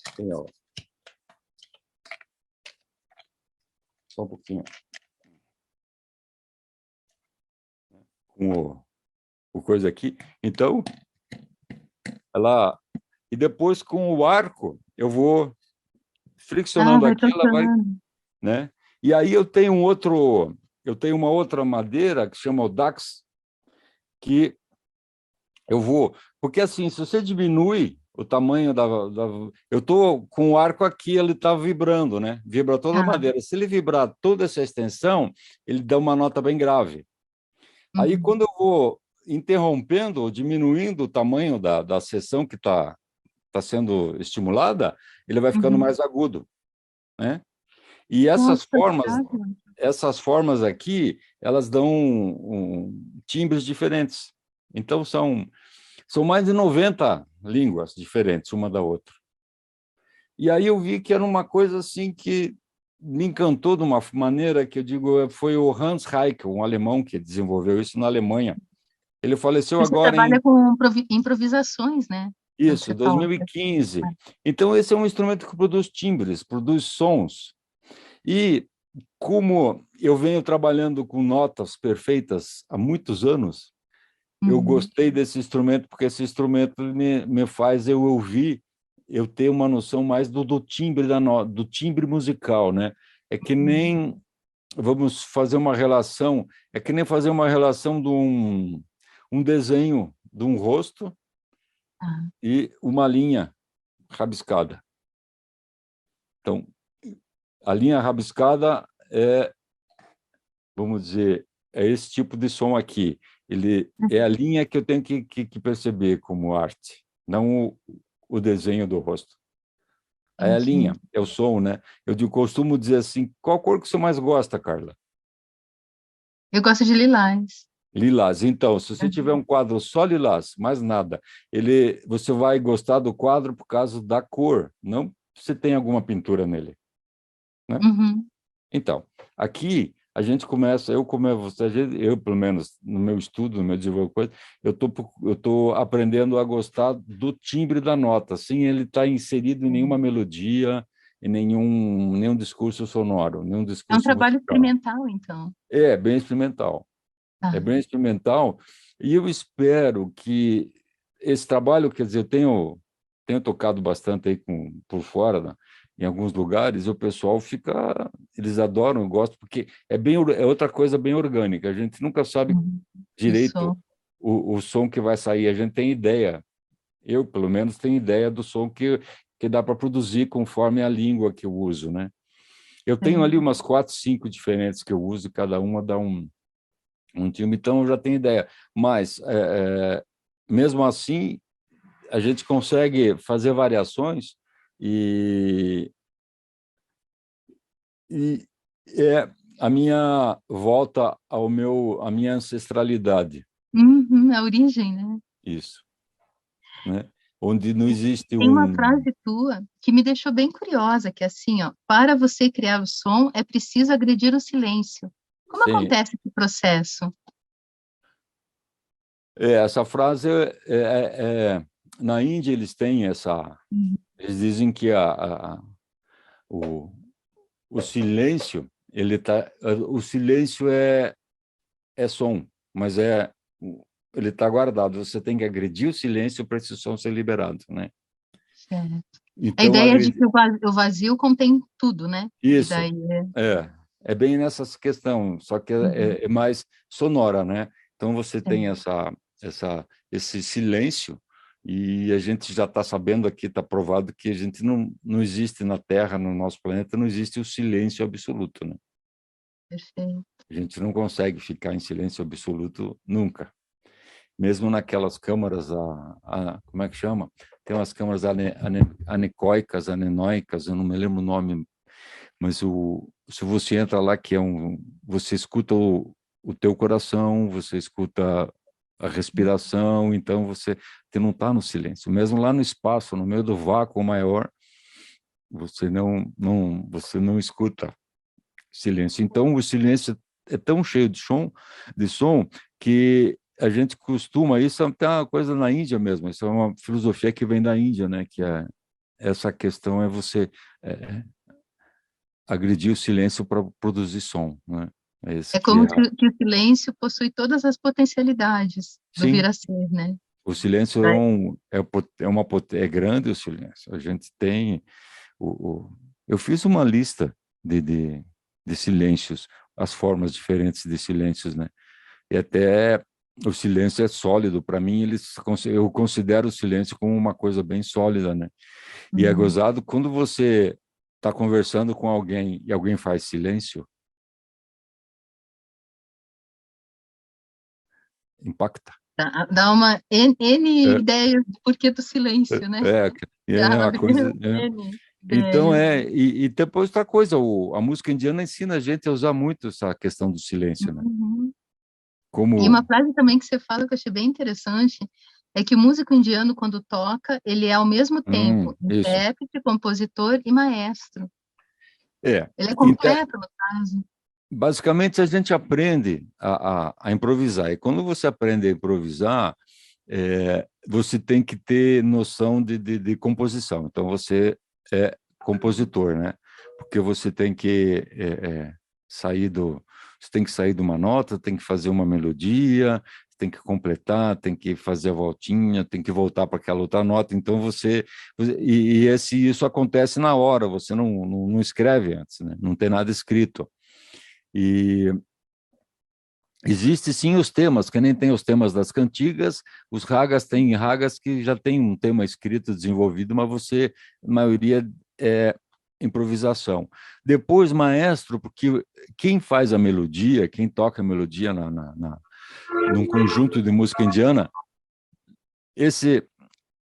assim, ó, só um pouquinho, com o coisa aqui. Então, ela... E depois, com o arco, eu vou Ah, friccionando vai aqui, ela vai, tocando. né? E aí eu tenho uma outra madeira que chama o Dax, que eu vou, porque assim, se você diminui o tamanho eu estou com o arco aqui, ele está vibrando, né? Vibra toda a Tá. madeira. Se ele vibrar toda essa extensão, ele dá uma nota bem grave. Aí, Uhum. quando eu vou interrompendo ou diminuindo o tamanho da seção que tá sendo estimulada, ele vai ficando Uhum. mais agudo, né? E Nossa, legal. essas formas aqui, elas dão timbres diferentes. Então, são mais de 90 línguas diferentes, uma da outra. E aí eu vi que era uma coisa assim que me encantou de uma maneira que eu digo, foi o Hans Haeckel, um alemão que desenvolveu isso na Alemanha. Ele faleceu Você agora trabalha em com improvisações, né? Pelo que isso, você falou. 2015. Então, esse é um instrumento que produz timbres, produz sons. E como eu venho trabalhando com notas perfeitas há muitos anos, eu Uhum. gostei desse instrumento, porque esse instrumento me faz eu ouvir, eu ter uma noção mais do timbre do timbre musical, né? É que Uhum. nem vamos fazer uma relação, é que nem fazer uma relação de um desenho de um rosto Tá. e uma linha rabiscada. Então, a linha rabiscada vamos dizer, é esse tipo de som aqui. Ele é a linha que eu tenho que perceber como arte, não o desenho do rosto. É a linha, Entendi. é o som, né? Costumo dizer assim, qual cor que você mais gosta, Carla? Eu gosto de lilás. Lilás. Então, se você tiver um Uhum. quadro só lilás, mais nada, você vai gostar do quadro por causa da cor, não se tem alguma pintura nele, né? Uhum. Então, aqui a gente começa, eu como é você, eu pelo menos no meu estudo, no meu desenvolvimento, eu tô aprendendo a gostar do timbre da nota, sem ele estar inserido em nenhuma melodia, em nenhum discurso sonoro, nenhum É um discurso trabalho musical. experimental, então. É bem experimental, é Ah, bem experimental, e eu espero que esse trabalho, quer dizer, tenho tocado bastante aí por fora, né? Em alguns lugares, o pessoal fica, eles adoram, gostam, porque é outra coisa bem orgânica, a gente nunca sabe hum, direito isso. o som que vai sair, a gente tem ideia, eu pelo menos tenho ideia do som que dá para produzir conforme a língua que eu uso, né? Eu É. tenho ali umas 4, 5 diferentes que eu uso, e cada uma dá um time, então eu já tenho ideia. Mas, mesmo assim, a gente consegue fazer variações e, e é a minha volta à minha ancestralidade, Uhum, a origem, né? isso, né? Onde não existe Tem uma um... frase tua que me deixou bem curiosa, que é assim, ó, para você criar o som, é preciso agredir o silêncio. Como Sim, acontece esse processo? essa frase na Índia eles têm essa... Uhum. Eles dizem que o, o silêncio, o silêncio é som, mas ele está guardado. Você tem que agredir o silêncio para esse som ser liberado, né? Certo. A Então, ideia é de que o vazio contém tudo, né? E isso daí é... é bem nessa questão, só que Uhum, é mais sonora, né? Então você tem certo. esse silêncio e a gente já está sabendo aqui, está provado que a gente não existe na Terra, no nosso planeta, não existe o silêncio absoluto, né? Perfeito. A gente não consegue ficar em silêncio absoluto nunca. Mesmo naquelas câmaras, como é que chama? Tem umas câmaras anecoicas, anenoicas, eu não me lembro o nome, mas se você entra lá, você escuta o teu coração, você escuta a respiração, então você não está no silêncio. Mesmo lá no espaço, no meio do vácuo maior, você não escuta silêncio. Então, o silêncio é tão cheio de som que a gente costuma, isso é até uma coisa na Índia mesmo, isso é uma filosofia que vem da Índia, né? Que essa questão é você é, agredir o silêncio para produzir som, né? É esse É que é. como que o silêncio possui todas as potencialidades do vir Sim, a ser, né? o silêncio é grande o silêncio. A gente tem eu fiz uma lista de silêncios, as formas diferentes de silêncios, né? E até o silêncio é sólido. Para mim, eu considero o silêncio como uma coisa bem sólida, né? E é Uhum. gozado quando você está conversando com alguém e alguém faz silêncio, impacta. Dá uma N É, ideias do porquê do silêncio, né? é Dá uma coisa. N Então, ideias. e depois outra coisa, a música indiana ensina a gente a usar muito essa questão do silêncio, né? Uhum. E uma Como, frase também que você fala que eu achei bem interessante é que o músico indiano, quando toca, ele é ao mesmo tempo isso. intérprete, compositor e maestro. É. Ele é Então, completo, no caso. basicamente, a gente aprende a improvisar. E quando você aprende a improvisar, você tem que ter noção de composição. Então, você é compositor, né? Porque você tem que sair do... Você tem que sair de uma nota, tem que fazer uma melodia, tem que completar, tem que fazer a voltinha, tem que voltar para aquela outra nota. Então, isso acontece na hora, você não escreve antes, né? Não tem nada escrito. E existe sim os temas, que nem tem os temas das cantigas, os ragas têm ragas que já tem um tema escrito, desenvolvido, mas a maioria é improvisação. Depois, maestro, porque quem faz a melodia, quem toca a melodia num conjunto de música indiana, esse,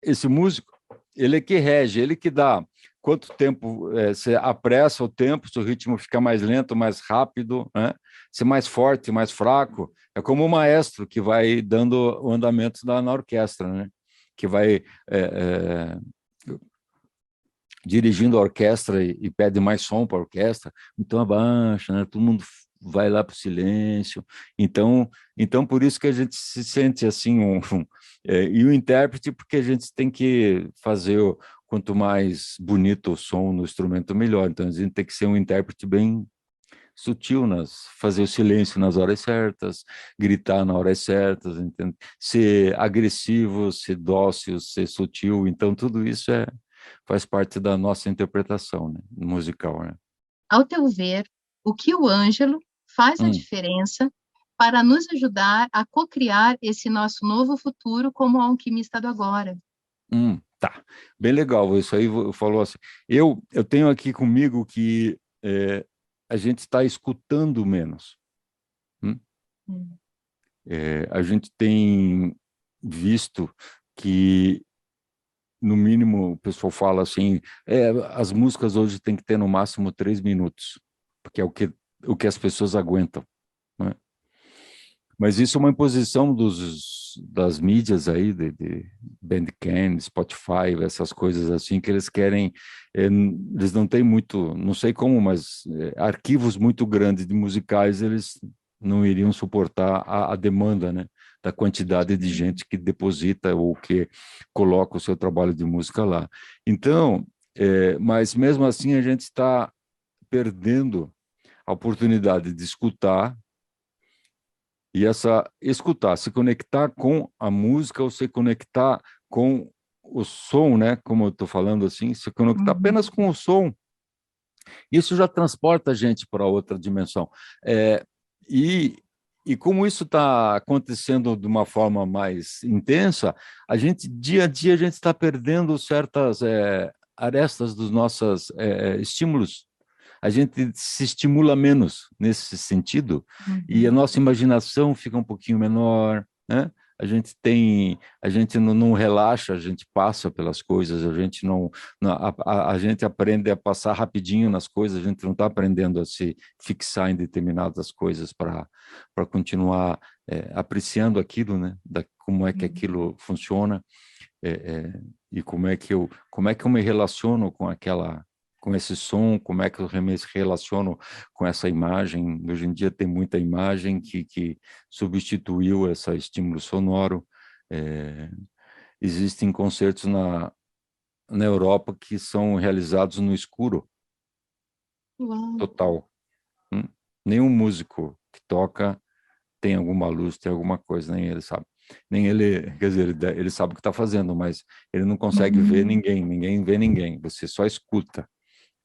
esse músico, ele é que rege, ele que dá quanto tempo, você apressa o tempo, se o ritmo fica mais lento, mais rápido, né? Se mais forte, mais fraco. É como o maestro que vai dando o andamento na orquestra, né? Que vai dirigindo a orquestra e pede mais som para a orquestra, então abaixa, né? Todo mundo vai lá para o silêncio. Então, por isso que a gente se sente assim, e o intérprete, porque a gente tem que fazer, quanto mais bonito o som no instrumento, melhor. Então, a gente tem que ser um intérprete bem sutil, fazer o silêncio nas horas certas, gritar nas horas certas, entende? Ser agressivo, ser dócil, ser sutil. Então, tudo isso faz parte da nossa interpretação, né, musical, né? Ao teu ver, o que o Ângelo faz a Hum. diferença para nos ajudar a co-criar esse nosso novo futuro como alquimista do agora? Tá, bem legal. Isso aí falou assim. Eu tenho aqui comigo que a gente está escutando menos. Hum. A gente tem visto que, no mínimo, o pessoal fala assim, as músicas hoje tem que ter no máximo 3 minutos, porque é o que as pessoas aguentam, né? Mas isso é uma imposição das mídias aí, de Bandcamp, Spotify, essas coisas assim, que eles querem, eles não têm muito, não sei como, mas arquivos muito grandes de musicais, eles não iriam suportar a demanda, né, da quantidade de gente que deposita ou que coloca o seu trabalho de música lá. Então, mas mesmo assim a gente está perdendo a oportunidade de escutar, e escutar, se conectar com a música ou se conectar com o som, né? Como eu estou falando assim, se conectar apenas com o som, isso já transporta a gente para outra dimensão. E, e como isso está acontecendo de uma forma mais intensa, dia a dia, a gente está perdendo certas arestas dos nossos estímulos. A gente se estimula menos nesse sentido, e a nossa imaginação fica um pouquinho menor, né? A gente não relaxa, a gente passa pelas coisas, a gente a gente aprende a passar rapidinho nas coisas, a gente não está aprendendo a se fixar em determinadas coisas para continuar apreciando aquilo, né? Como é que aquilo funciona, e como é que eu me relaciono com esse som, como é que eu me relaciono com essa imagem. Hoje em dia tem muita imagem que substituiu esse estímulo sonoro. Existem concertos na Europa que são realizados no escuro Uau. total. Nenhum músico que toca tem alguma luz, tem alguma coisa, nem ele sabe. Nem ele, quer dizer, ele sabe o que está fazendo, mas ele não consegue ver ninguém vê ninguém, você só escuta.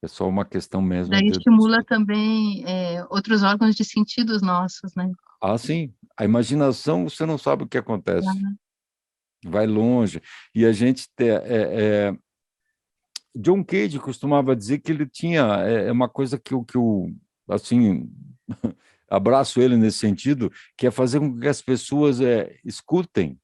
É só uma questão mesmo Daí de estimula escuta. também outros órgãos de sentidos nossos, né? Ah, sim. A imaginação, você não sabe o que acontece. Vai longe. E a gente John Cage costumava dizer que ele tinha uma coisa que eu assim abraço ele nesse sentido, que é fazer com que as pessoas escutem,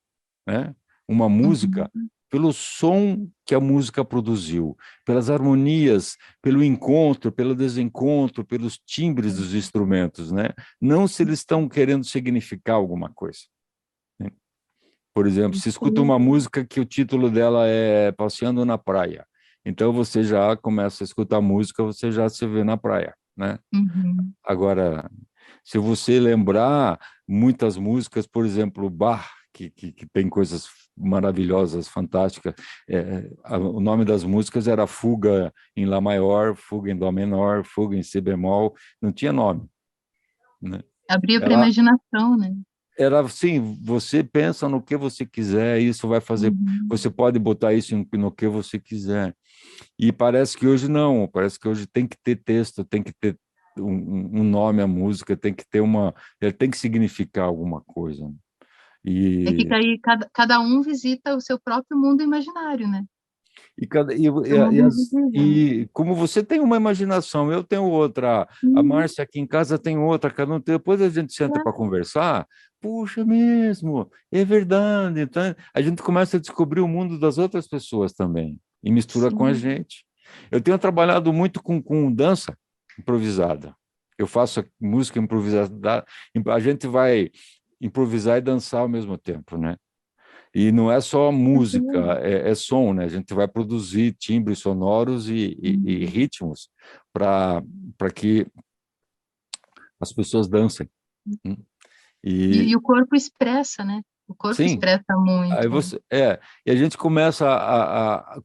né, uma música pelo som que a música produziu, pelas harmonias, pelo encontro, pelo desencontro, pelos timbres dos instrumentos, né? Não se eles estão querendo significar alguma coisa, né? Por exemplo, se escuta uma música que o título dela é Passeando na Praia, então você já começa a escutar a música, você já se vê na praia, né? Agora, se você lembrar muitas músicas, por exemplo, Bach, que tem coisas maravilhosas, fantásticas, o nome das músicas era Fuga em Lá maior, Fuga em Dó menor, Fuga em Si bemol, não tinha nome, né? Abria para a Ela imaginação, né? era assim, você pensa no que você quiser, isso vai fazer, você pode botar isso no que você quiser. E parece que hoje não, parece que hoje tem que ter texto, tem que ter um nome à música, tem que ter ele tem que significar alguma coisa. É que E, daí cada um visita o seu próprio mundo imaginário, né? e, cada, Seu mundo invisível. e como você tem uma imaginação, eu tenho outra, a Márcia aqui em casa tem outra, cada um tem, depois a gente senta para conversar, puxa mesmo, é verdade. Então, a gente começa a descobrir o mundo das outras pessoas também, e mistura com a Sim. gente. Eu tenho trabalhado muito com dança improvisada. Eu faço música improvisada, a gente vai improvisar e dançar ao mesmo tempo, né? E não é só música, é som, né? A gente vai produzir timbres sonoros e ritmos para que as pessoas dancem. E o corpo expressa, né? O corpo sim, expressa muito. aí e a gente começa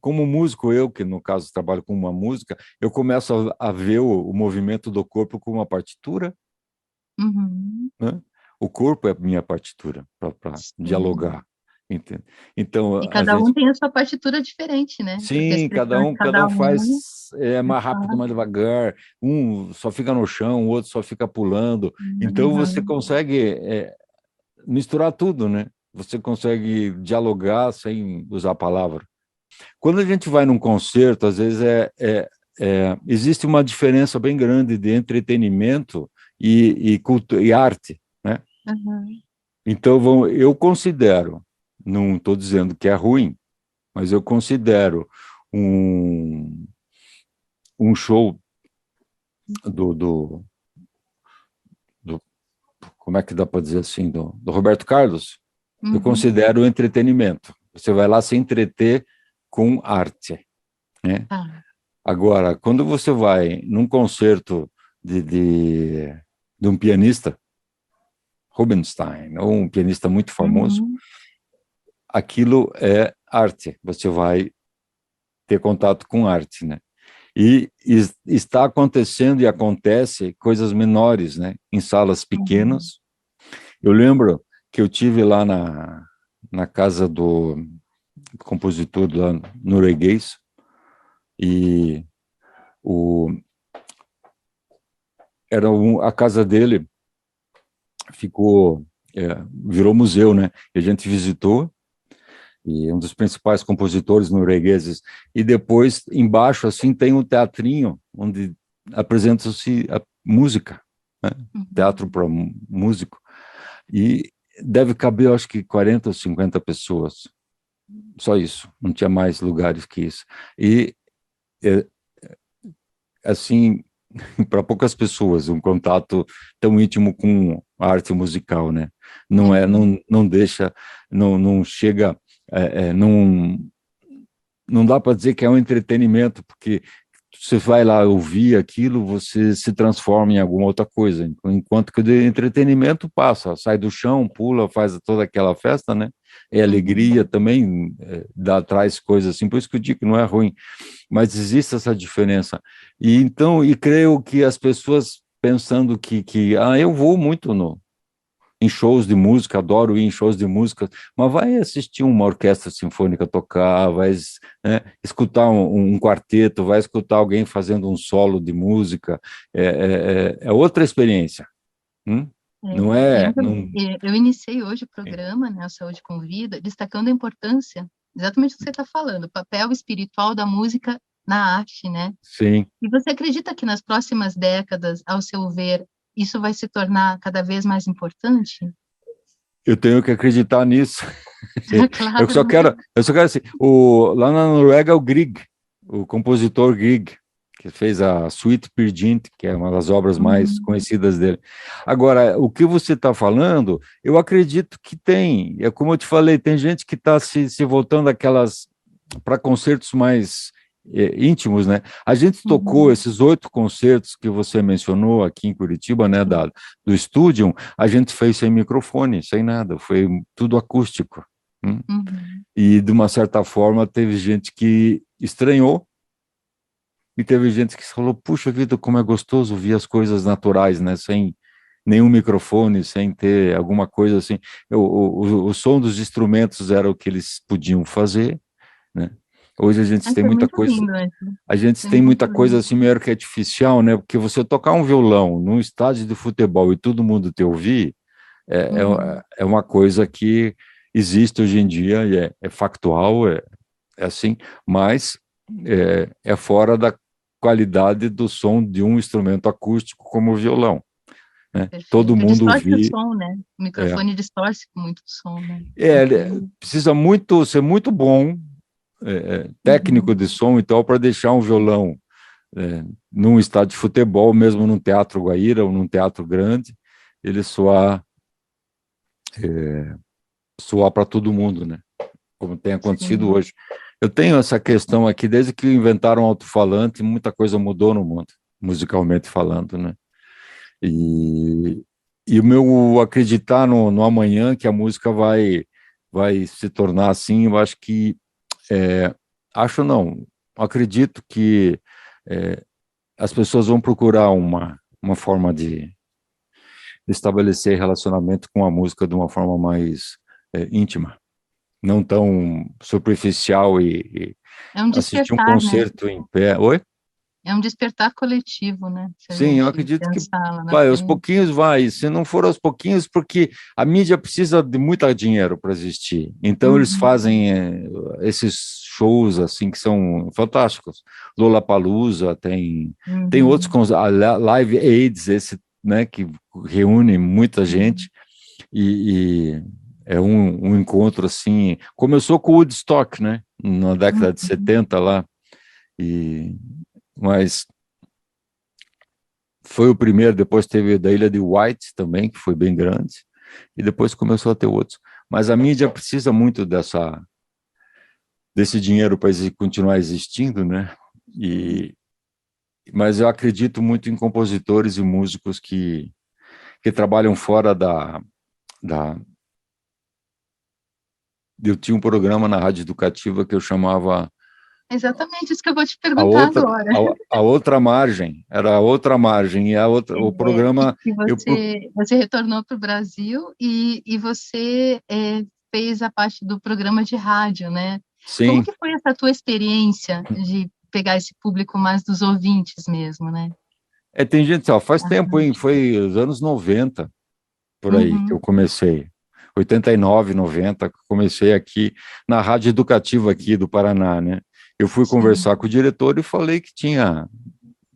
como músico, eu que no caso trabalho com uma música, eu começo a ver o movimento do corpo como uma partitura, Uhum. né? O corpo é a minha partitura para Sim. dialogar, entende? Então E a cada um gente, tem a sua partitura diferente, né? Porque a sim, cada expressão de um, cada cada um um faz mais rápido, mais devagar, um só fica no chão, o outro só fica pulando. Então você Uhum. consegue misturar tudo, né? Você consegue dialogar sem usar a palavra. Quando a gente vai num concerto, às vezes existe uma diferença bem grande de entretenimento e arte, né? Uhum. Então, eu considero, não estou dizendo que é ruim, mas eu considero um, um show do, do, do, como é que dá para dizer assim, do Roberto Carlos, eu Uhum. considero entretenimento. Você vai lá se entreter com arte, né? Tá. Agora, quando você vai num concerto de um pianista, Rubinstein, ou um pianista muito famoso, Uhum. aquilo é arte. Você vai ter contato com arte, né? E está acontecendo e acontece coisas menores, né? Em salas Uhum. pequenas. Eu lembro que eu tive lá na casa do compositor lá norueguês e o, a casa dele virou museu, né? E a gente visitou, e um dos principais compositores noruegueses. E depois, embaixo, assim, tem um teatrinho, onde apresenta-se a música, né? Teatro Uhum. para músico. E deve caber, acho que 40 ou 50 pessoas. Só isso, não tinha mais lugares que isso. E, é, assim, para poucas pessoas, um contato tão íntimo com a arte musical, né? Uhum. Não deixa, não chega, não, não dá para dizer que é um entretenimento, porque você vai lá ouvir aquilo, você se transforma em alguma outra coisa, enquanto que o de entretenimento passa, sai do chão, pula, faz toda aquela festa, né? É alegria Uhum. também, traz coisas assim, por isso que eu digo que não é ruim, mas existe essa diferença. E então, e creio que as pessoas pensando que eu vou muito em shows de música, adoro ir em shows de música, mas vai assistir uma orquestra sinfônica tocar, vai, né, escutar um quarteto, vai escutar alguém fazendo um solo de música, é outra experiência. Hum? Não é, não, Eu iniciei hoje o programa, né, a Saúde Convida, destacando a importância, exatamente o que você está falando, o papel espiritual da música na arte, né? sim, E você acredita que nas próximas décadas, ao seu ver, isso vai se tornar cada vez mais importante? eu tenho que acreditar nisso. Claro. Eu só quero assim, lá na Noruega, o Grieg, o compositor Grieg, que fez a Suite Peer Gynt, que é uma das obras mais Uhum. conhecidas dele. Agora, o que você está falando, eu acredito que tem. É como eu te falei, tem gente que está se voltando aquelas para concertos mais íntimos, né? A gente tocou Uhum. esses 8 concertos que você mencionou aqui em Curitiba, né, Sim. do Studium, a gente fez sem microfone, sem nada, foi tudo acústico. Uhum. E, de uma certa forma, teve gente que estranhou e teve gente que falou, puxa vida, como é gostoso ouvir as coisas naturais, né? Sem nenhum microfone, sem ter alguma coisa assim. O som dos instrumentos era o que eles podiam fazer, né? Hoje Ai, foi muito lindo, Ângelo. a gente Foi tem muito muita coisa lindo. assim meio que artificial, né? Porque você tocar um violão num estádio de futebol e todo mundo te ouvir, Uhum. é uma coisa que existe hoje em dia e é factual, é assim, mas é fora da qualidade do som de um instrumento acústico como o violão, né? Todo Perfeito. mundo Distorce o ouvir, som, né? O é, microfone distorce muito o som, né? Incrível. precisa ser muito bom, técnico Uhum. de som, então, para deixar um violão num estádio de futebol, mesmo num teatro Guaíra ou num teatro grande, ele soar para todo mundo, né? Como tem acontecido Sim. hoje. Eu tenho essa questão aqui, desde que inventaram o alto-falante, muita coisa mudou no mundo, musicalmente falando, né? E, e o meu acreditar no amanhã, que a música vai se tornar assim, eu acho que, acho não, acredito que é, as pessoas vão procurar uma forma de estabelecer relacionamento com a música de uma forma mais íntima, não tão superficial e É um assistir um despertar, né? concerto em pé. Oi? É um despertar coletivo, né? Se a Sim, eu gente acredito que pensar lá na vai, aos frente. pouquinhos vai, se não for aos pouquinhos, porque a mídia precisa de muito dinheiro para existir. Então eles Uhum, fazem esses shows assim que são fantásticos. Lollapalooza, tem outros uhum, a Live Aids, esse, né, que reúne muita gente e é um encontro assim, começou com o Woodstock, né, na década de uhum. 70 lá, e mas foi o primeiro, depois teve da Ilha de White também, que foi bem grande, e depois começou a ter outros. Mas a mídia precisa muito desse dinheiro para continuar existindo, né? E, mas eu acredito muito em compositores e músicos que trabalham fora da. Eu tinha um programa na rádio educativa que eu chamava Exatamente isso que eu vou te a perguntar outra, agora. a outra margem, era a outra margem, e a outra, o programa, Que eu, você retornou para o Brasil e você fez a parte do programa de rádio, né? Como sim. que foi essa tua experiência de pegar esse público mais dos ouvintes mesmo, né? Tem gente, ó, faz A tempo, hein? rádio. Foi os anos 90 por aí que eu Uhum, comecei. 89, 90, que eu comecei aqui na rádio educativa aqui do Paraná, né? Eu fui sim. conversar com o diretor e falei que tinha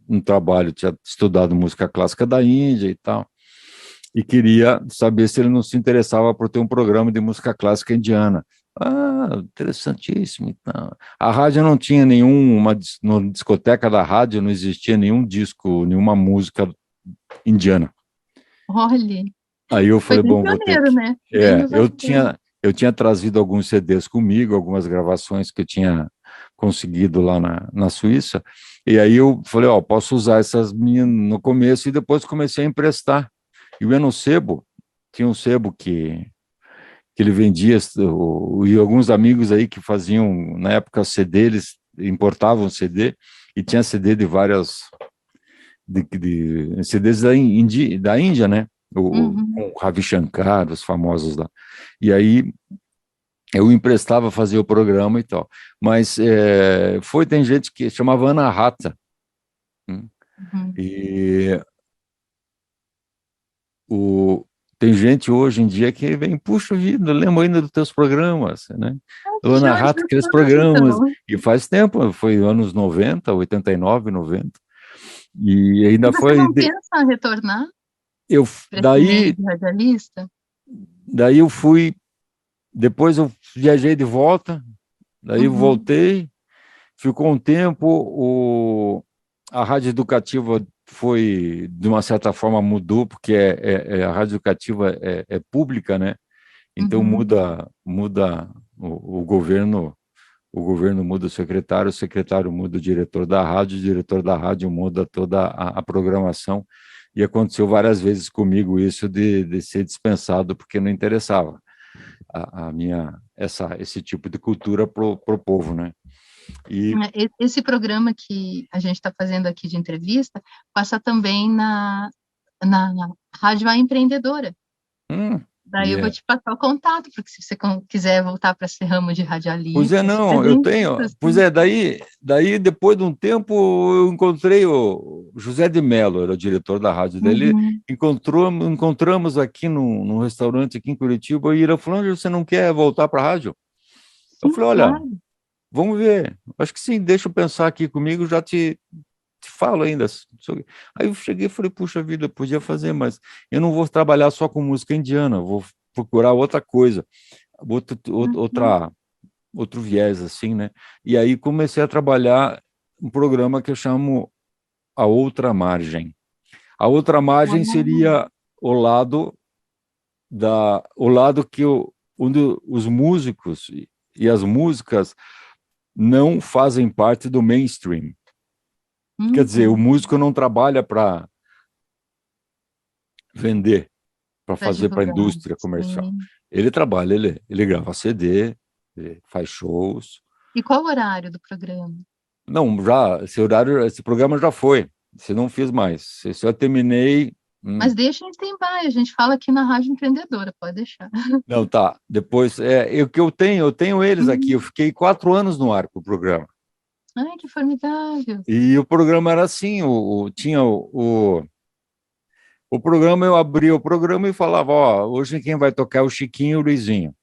um trabalho, tinha estudado música clássica da Índia e tal, e queria saber se ele não se interessava por ter um programa de música clássica indiana. Ah, interessantíssimo. Então, a rádio não tinha na discoteca da rádio não existia nenhum disco, nenhuma música indiana. Olha, Aí eu foi falei, bem bom, vou ter pioneiro, que. né? Bem inovador. Eu tinha trazido alguns CDs comigo, algumas gravações que eu tinha conseguido lá na Suíça, e aí eu falei, ó, posso usar essas minhas no começo, e depois comecei a emprestar. E o Eno Sebo, tinha um sebo que ele vendia, e alguns amigos aí que faziam, na época, CD, eles importavam CD, e tinha CD de várias CDs da Índia, né? Uhum. Com o Ravi Shankar, os famosos lá. E aí eu emprestava fazer o programa e tal. Mas tem gente que chamava Ana Rata. Hum, Uhum. E o, tem gente hoje em dia que vem, puxa vida, eu lembro ainda dos teus programas, né? Ah, que Ana joia de Rata, aqueles lembrança, programas, então. e faz tempo, foi anos 90, 89, 90, e E ainda você foi, não pensa em retornar eu, para esse meio de radialista? daí eu fui. Depois eu viajei de volta, daí eu Uhum, voltei, ficou um tempo, a rádio educativa foi, de uma certa forma, mudou, porque a rádio educativa é pública, né? Então uhum. muda o governo muda o secretário muda o diretor da rádio muda toda a programação, e aconteceu várias vezes comigo isso de ser dispensado porque não interessava a minha esse tipo de cultura pro povo, né? E Esse programa que a gente está fazendo aqui de entrevista passa também na Rádio A Empreendedora. hum, Daí eu vou yeah. te passar o contato, porque se você quiser voltar para esse ramo de Pois é, radialista, é super não, eu bem-vindo, tenho. Pois assim. é, daí depois de um tempo eu encontrei o José de Mello, era o diretor da rádio dele, Uhum. encontramos aqui num restaurante aqui em Curitiba, e ele falou, "Ângelo, você não quer voltar para a rádio?" Eu Sim, falei, olha, claro. vamos ver, acho que sim, deixa eu pensar aqui comigo, já te falo ainda. Aí eu cheguei e falei, puxa vida, eu podia fazer, mas eu não vou trabalhar só com música indiana, eu vou procurar outra coisa, outra, Uhum. outra outro viés, assim, né? E aí comecei a trabalhar um programa que eu chamo A Outra Margem. A outra margem Uau. seria o lado que onde os músicos e as músicas não fazem parte do mainstream. Quer dizer, o Uhum. músico não trabalha para vender, para para fazer para a divulgar. indústria comercial. Sim. Ele trabalha, ele grava CD, ele faz shows. E qual o horário do programa? Não, já, esse programa já foi. Você não fiz mais. Esse eu terminei. Mas deixa em stand-by, a gente fala aqui na Rádio Empreendedora, pode deixar. Não, tá. Depois, o que eu tenho eles aqui. Eu fiquei 4 anos no ar com o programa. Ai, que formidável. E o programa era assim, tinha o programa, eu abria o programa e falava, ó, hoje quem vai tocar é o Chiquinho e o Luizinho.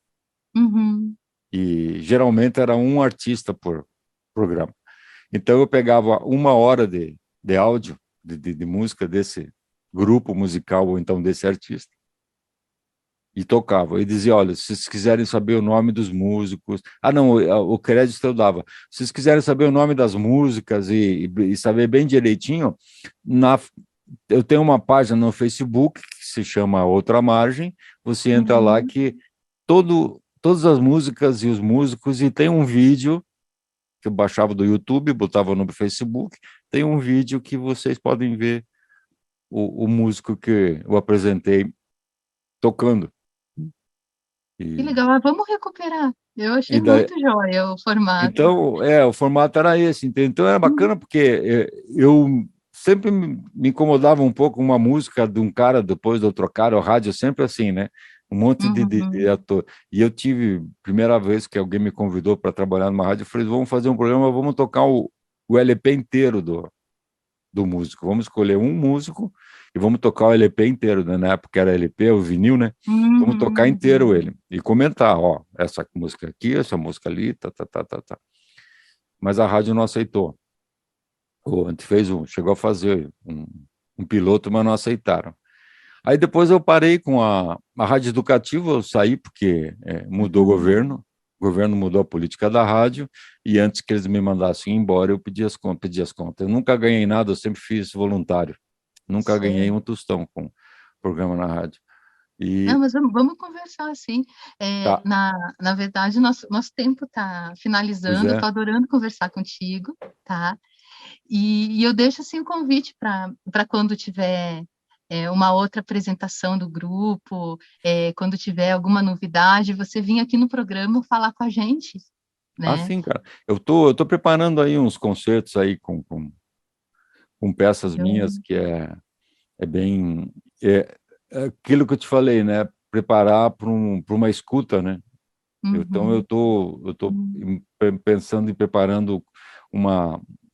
Uhum. E geralmente era um artista por programa. Então eu pegava 1 hora de áudio, de música desse grupo musical ou então desse artista e tocava. E dizia, olha, se vocês quiserem saber o nome dos músicos... Ah, não, o crédito eu dava. Se vocês quiserem saber o nome das músicas e saber bem direitinho, eu tenho uma página no Facebook que se chama Outra Margem, você entra lá que todas as músicas e os músicos, e tem um vídeo que eu baixava do YouTube, botava no Facebook, tem um vídeo que vocês podem ver o músico que eu apresentei tocando. Que legal, vamos recuperar. Eu achei muito jóia o formato. Então, o formato era esse. Então era bacana porque eu sempre me incomodava um pouco uma música de um cara, depois de eu trocar o rádio, sempre assim, né? Um monte de ator. E eu tive, primeira vez que alguém me convidou para trabalhar numa rádio, eu falei, vamos fazer um programa, vamos tocar o LP inteiro do músico. Vamos escolher um músico e vamos tocar o LP inteiro, né? Na época era LP, o vinil, né? Vamos tocar inteiro ele e comentar, ó, essa música aqui, essa música ali, tá. Mas a rádio não aceitou. A gente chegou a fazer um piloto, mas não aceitaram. Aí depois eu parei com a rádio educativa, eu saí porque mudou o governo mudou a política da rádio, e antes que eles me mandassem embora, eu pedi as contas. Eu nunca ganhei nada, eu sempre fiz voluntário. Nunca ganhei um tostão com programa na rádio. Não, mas vamos conversar, sim. Tá. Na verdade, nosso tempo está finalizando, eu estou adorando conversar contigo, tá? E eu deixo, assim, o convite para quando tiver uma outra apresentação do grupo, quando tiver alguma novidade, você vir aqui no programa falar com a gente, né? Ah, sim, cara. Eu tô preparando aí uns concertos aí com peças minhas, que é bem... aquilo que eu te falei, né? Preparar para uma escuta, né? Então eu tô pensando e preparando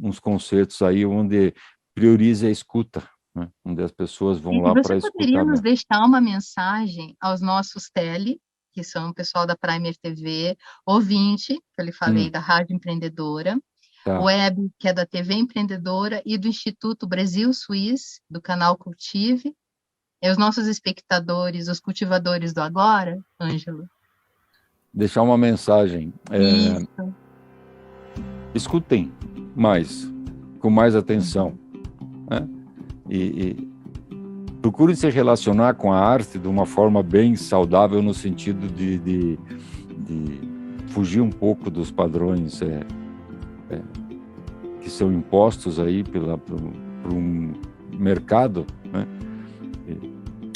uns concertos aí onde priorize a escuta, né? Onde as pessoas vão lá para escutar. Você poderia nos deixar uma mensagem aos nossos que são o pessoal da Primer TV, ouvinte, que eu lhe falei, da Rádio Empreendedora, Web, que é da TV Empreendedora, e do Instituto Brasil Suisse, do canal Cultive, os nossos espectadores, os cultivadores do agora, Ângelo? Deixar uma mensagem. Escutem mais, com mais atenção, né? E procurem se relacionar com a arte de uma forma bem saudável, no sentido de fugir um pouco dos padrões que são impostos aí por um mercado, né?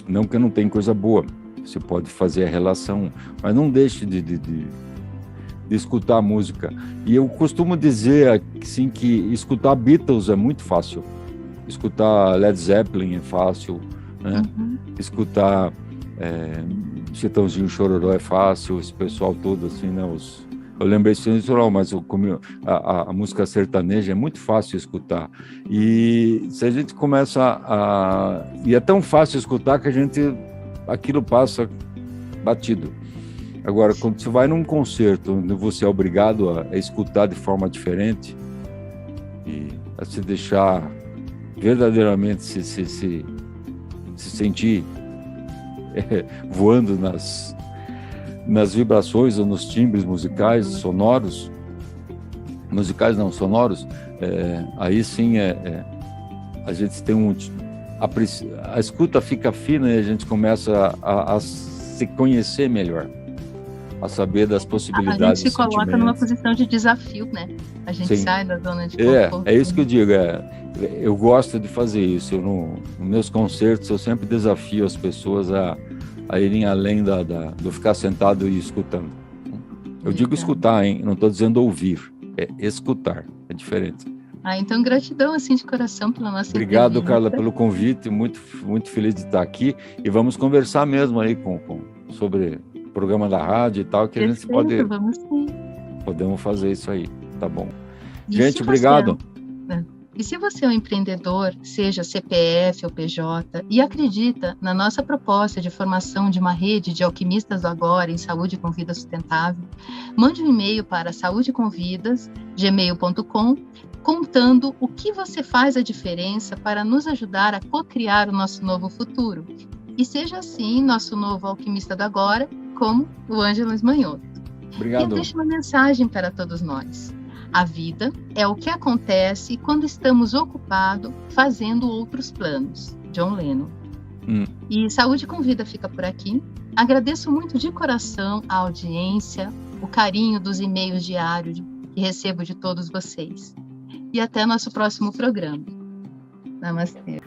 Não que não tem coisa boa, você pode fazer a relação, mas não deixe de escutar a música. E eu costumo dizer assim, que escutar Beatles é muito fácil, escutar Led Zeppelin é fácil, né? Escutar Chitãozinho Chororó é fácil, esse pessoal todo assim, né? Eu lembrei disso, mas a música sertaneja é muito fácil escutar. E se a gente começa e é tão fácil escutar que aquilo passa batido. Agora, quando você vai num concerto onde você é obrigado a escutar de forma diferente e a se deixar verdadeiramente se sentir voando nas vibrações ou nos timbres musicais, sonoros, aí sim a gente tem a escuta fica fina e a gente começa a se conhecer melhor. a saber das A possibilidades gente se e coloca numa sentimentos. posição de desafio, né? A gente Sim. sai da zona de conforto. É isso que eu digo, eu gosto de fazer isso. Nos meus concertos, eu sempre desafio as pessoas a irem além do ficar sentado e escutando. Eu digo escutar, hein? Não estou dizendo ouvir, é escutar, é diferente. Então gratidão, assim, de coração pela nossa Obrigado, entrevista. Carla, pelo convite, muito, muito feliz de estar aqui, e vamos conversar mesmo aí sobre o programa da rádio e tal, que a gente Perfeito, vamos sim. podemos fazer isso aí, tá bom. E Gente, obrigado. E se você é um empreendedor, seja CPF ou PJ, e acredita na nossa proposta de formação de uma rede de alquimistas do agora em saúde com vida sustentável, mande um e-mail para saudeconvidas@gmail.com contando o que você faz a diferença para nos ajudar a co-criar o nosso novo futuro. E seja assim nosso novo alquimista do agora, como o Ângelo Esmanhoto. Obrigado. E eu deixo uma mensagem para todos nós. A vida é o que acontece quando estamos ocupados fazendo outros planos. John Lennon. E Saúde com Vida fica por aqui. Agradeço muito de coração a audiência, o carinho dos e-mails diários que recebo de todos vocês. E até nosso próximo programa. Namastê.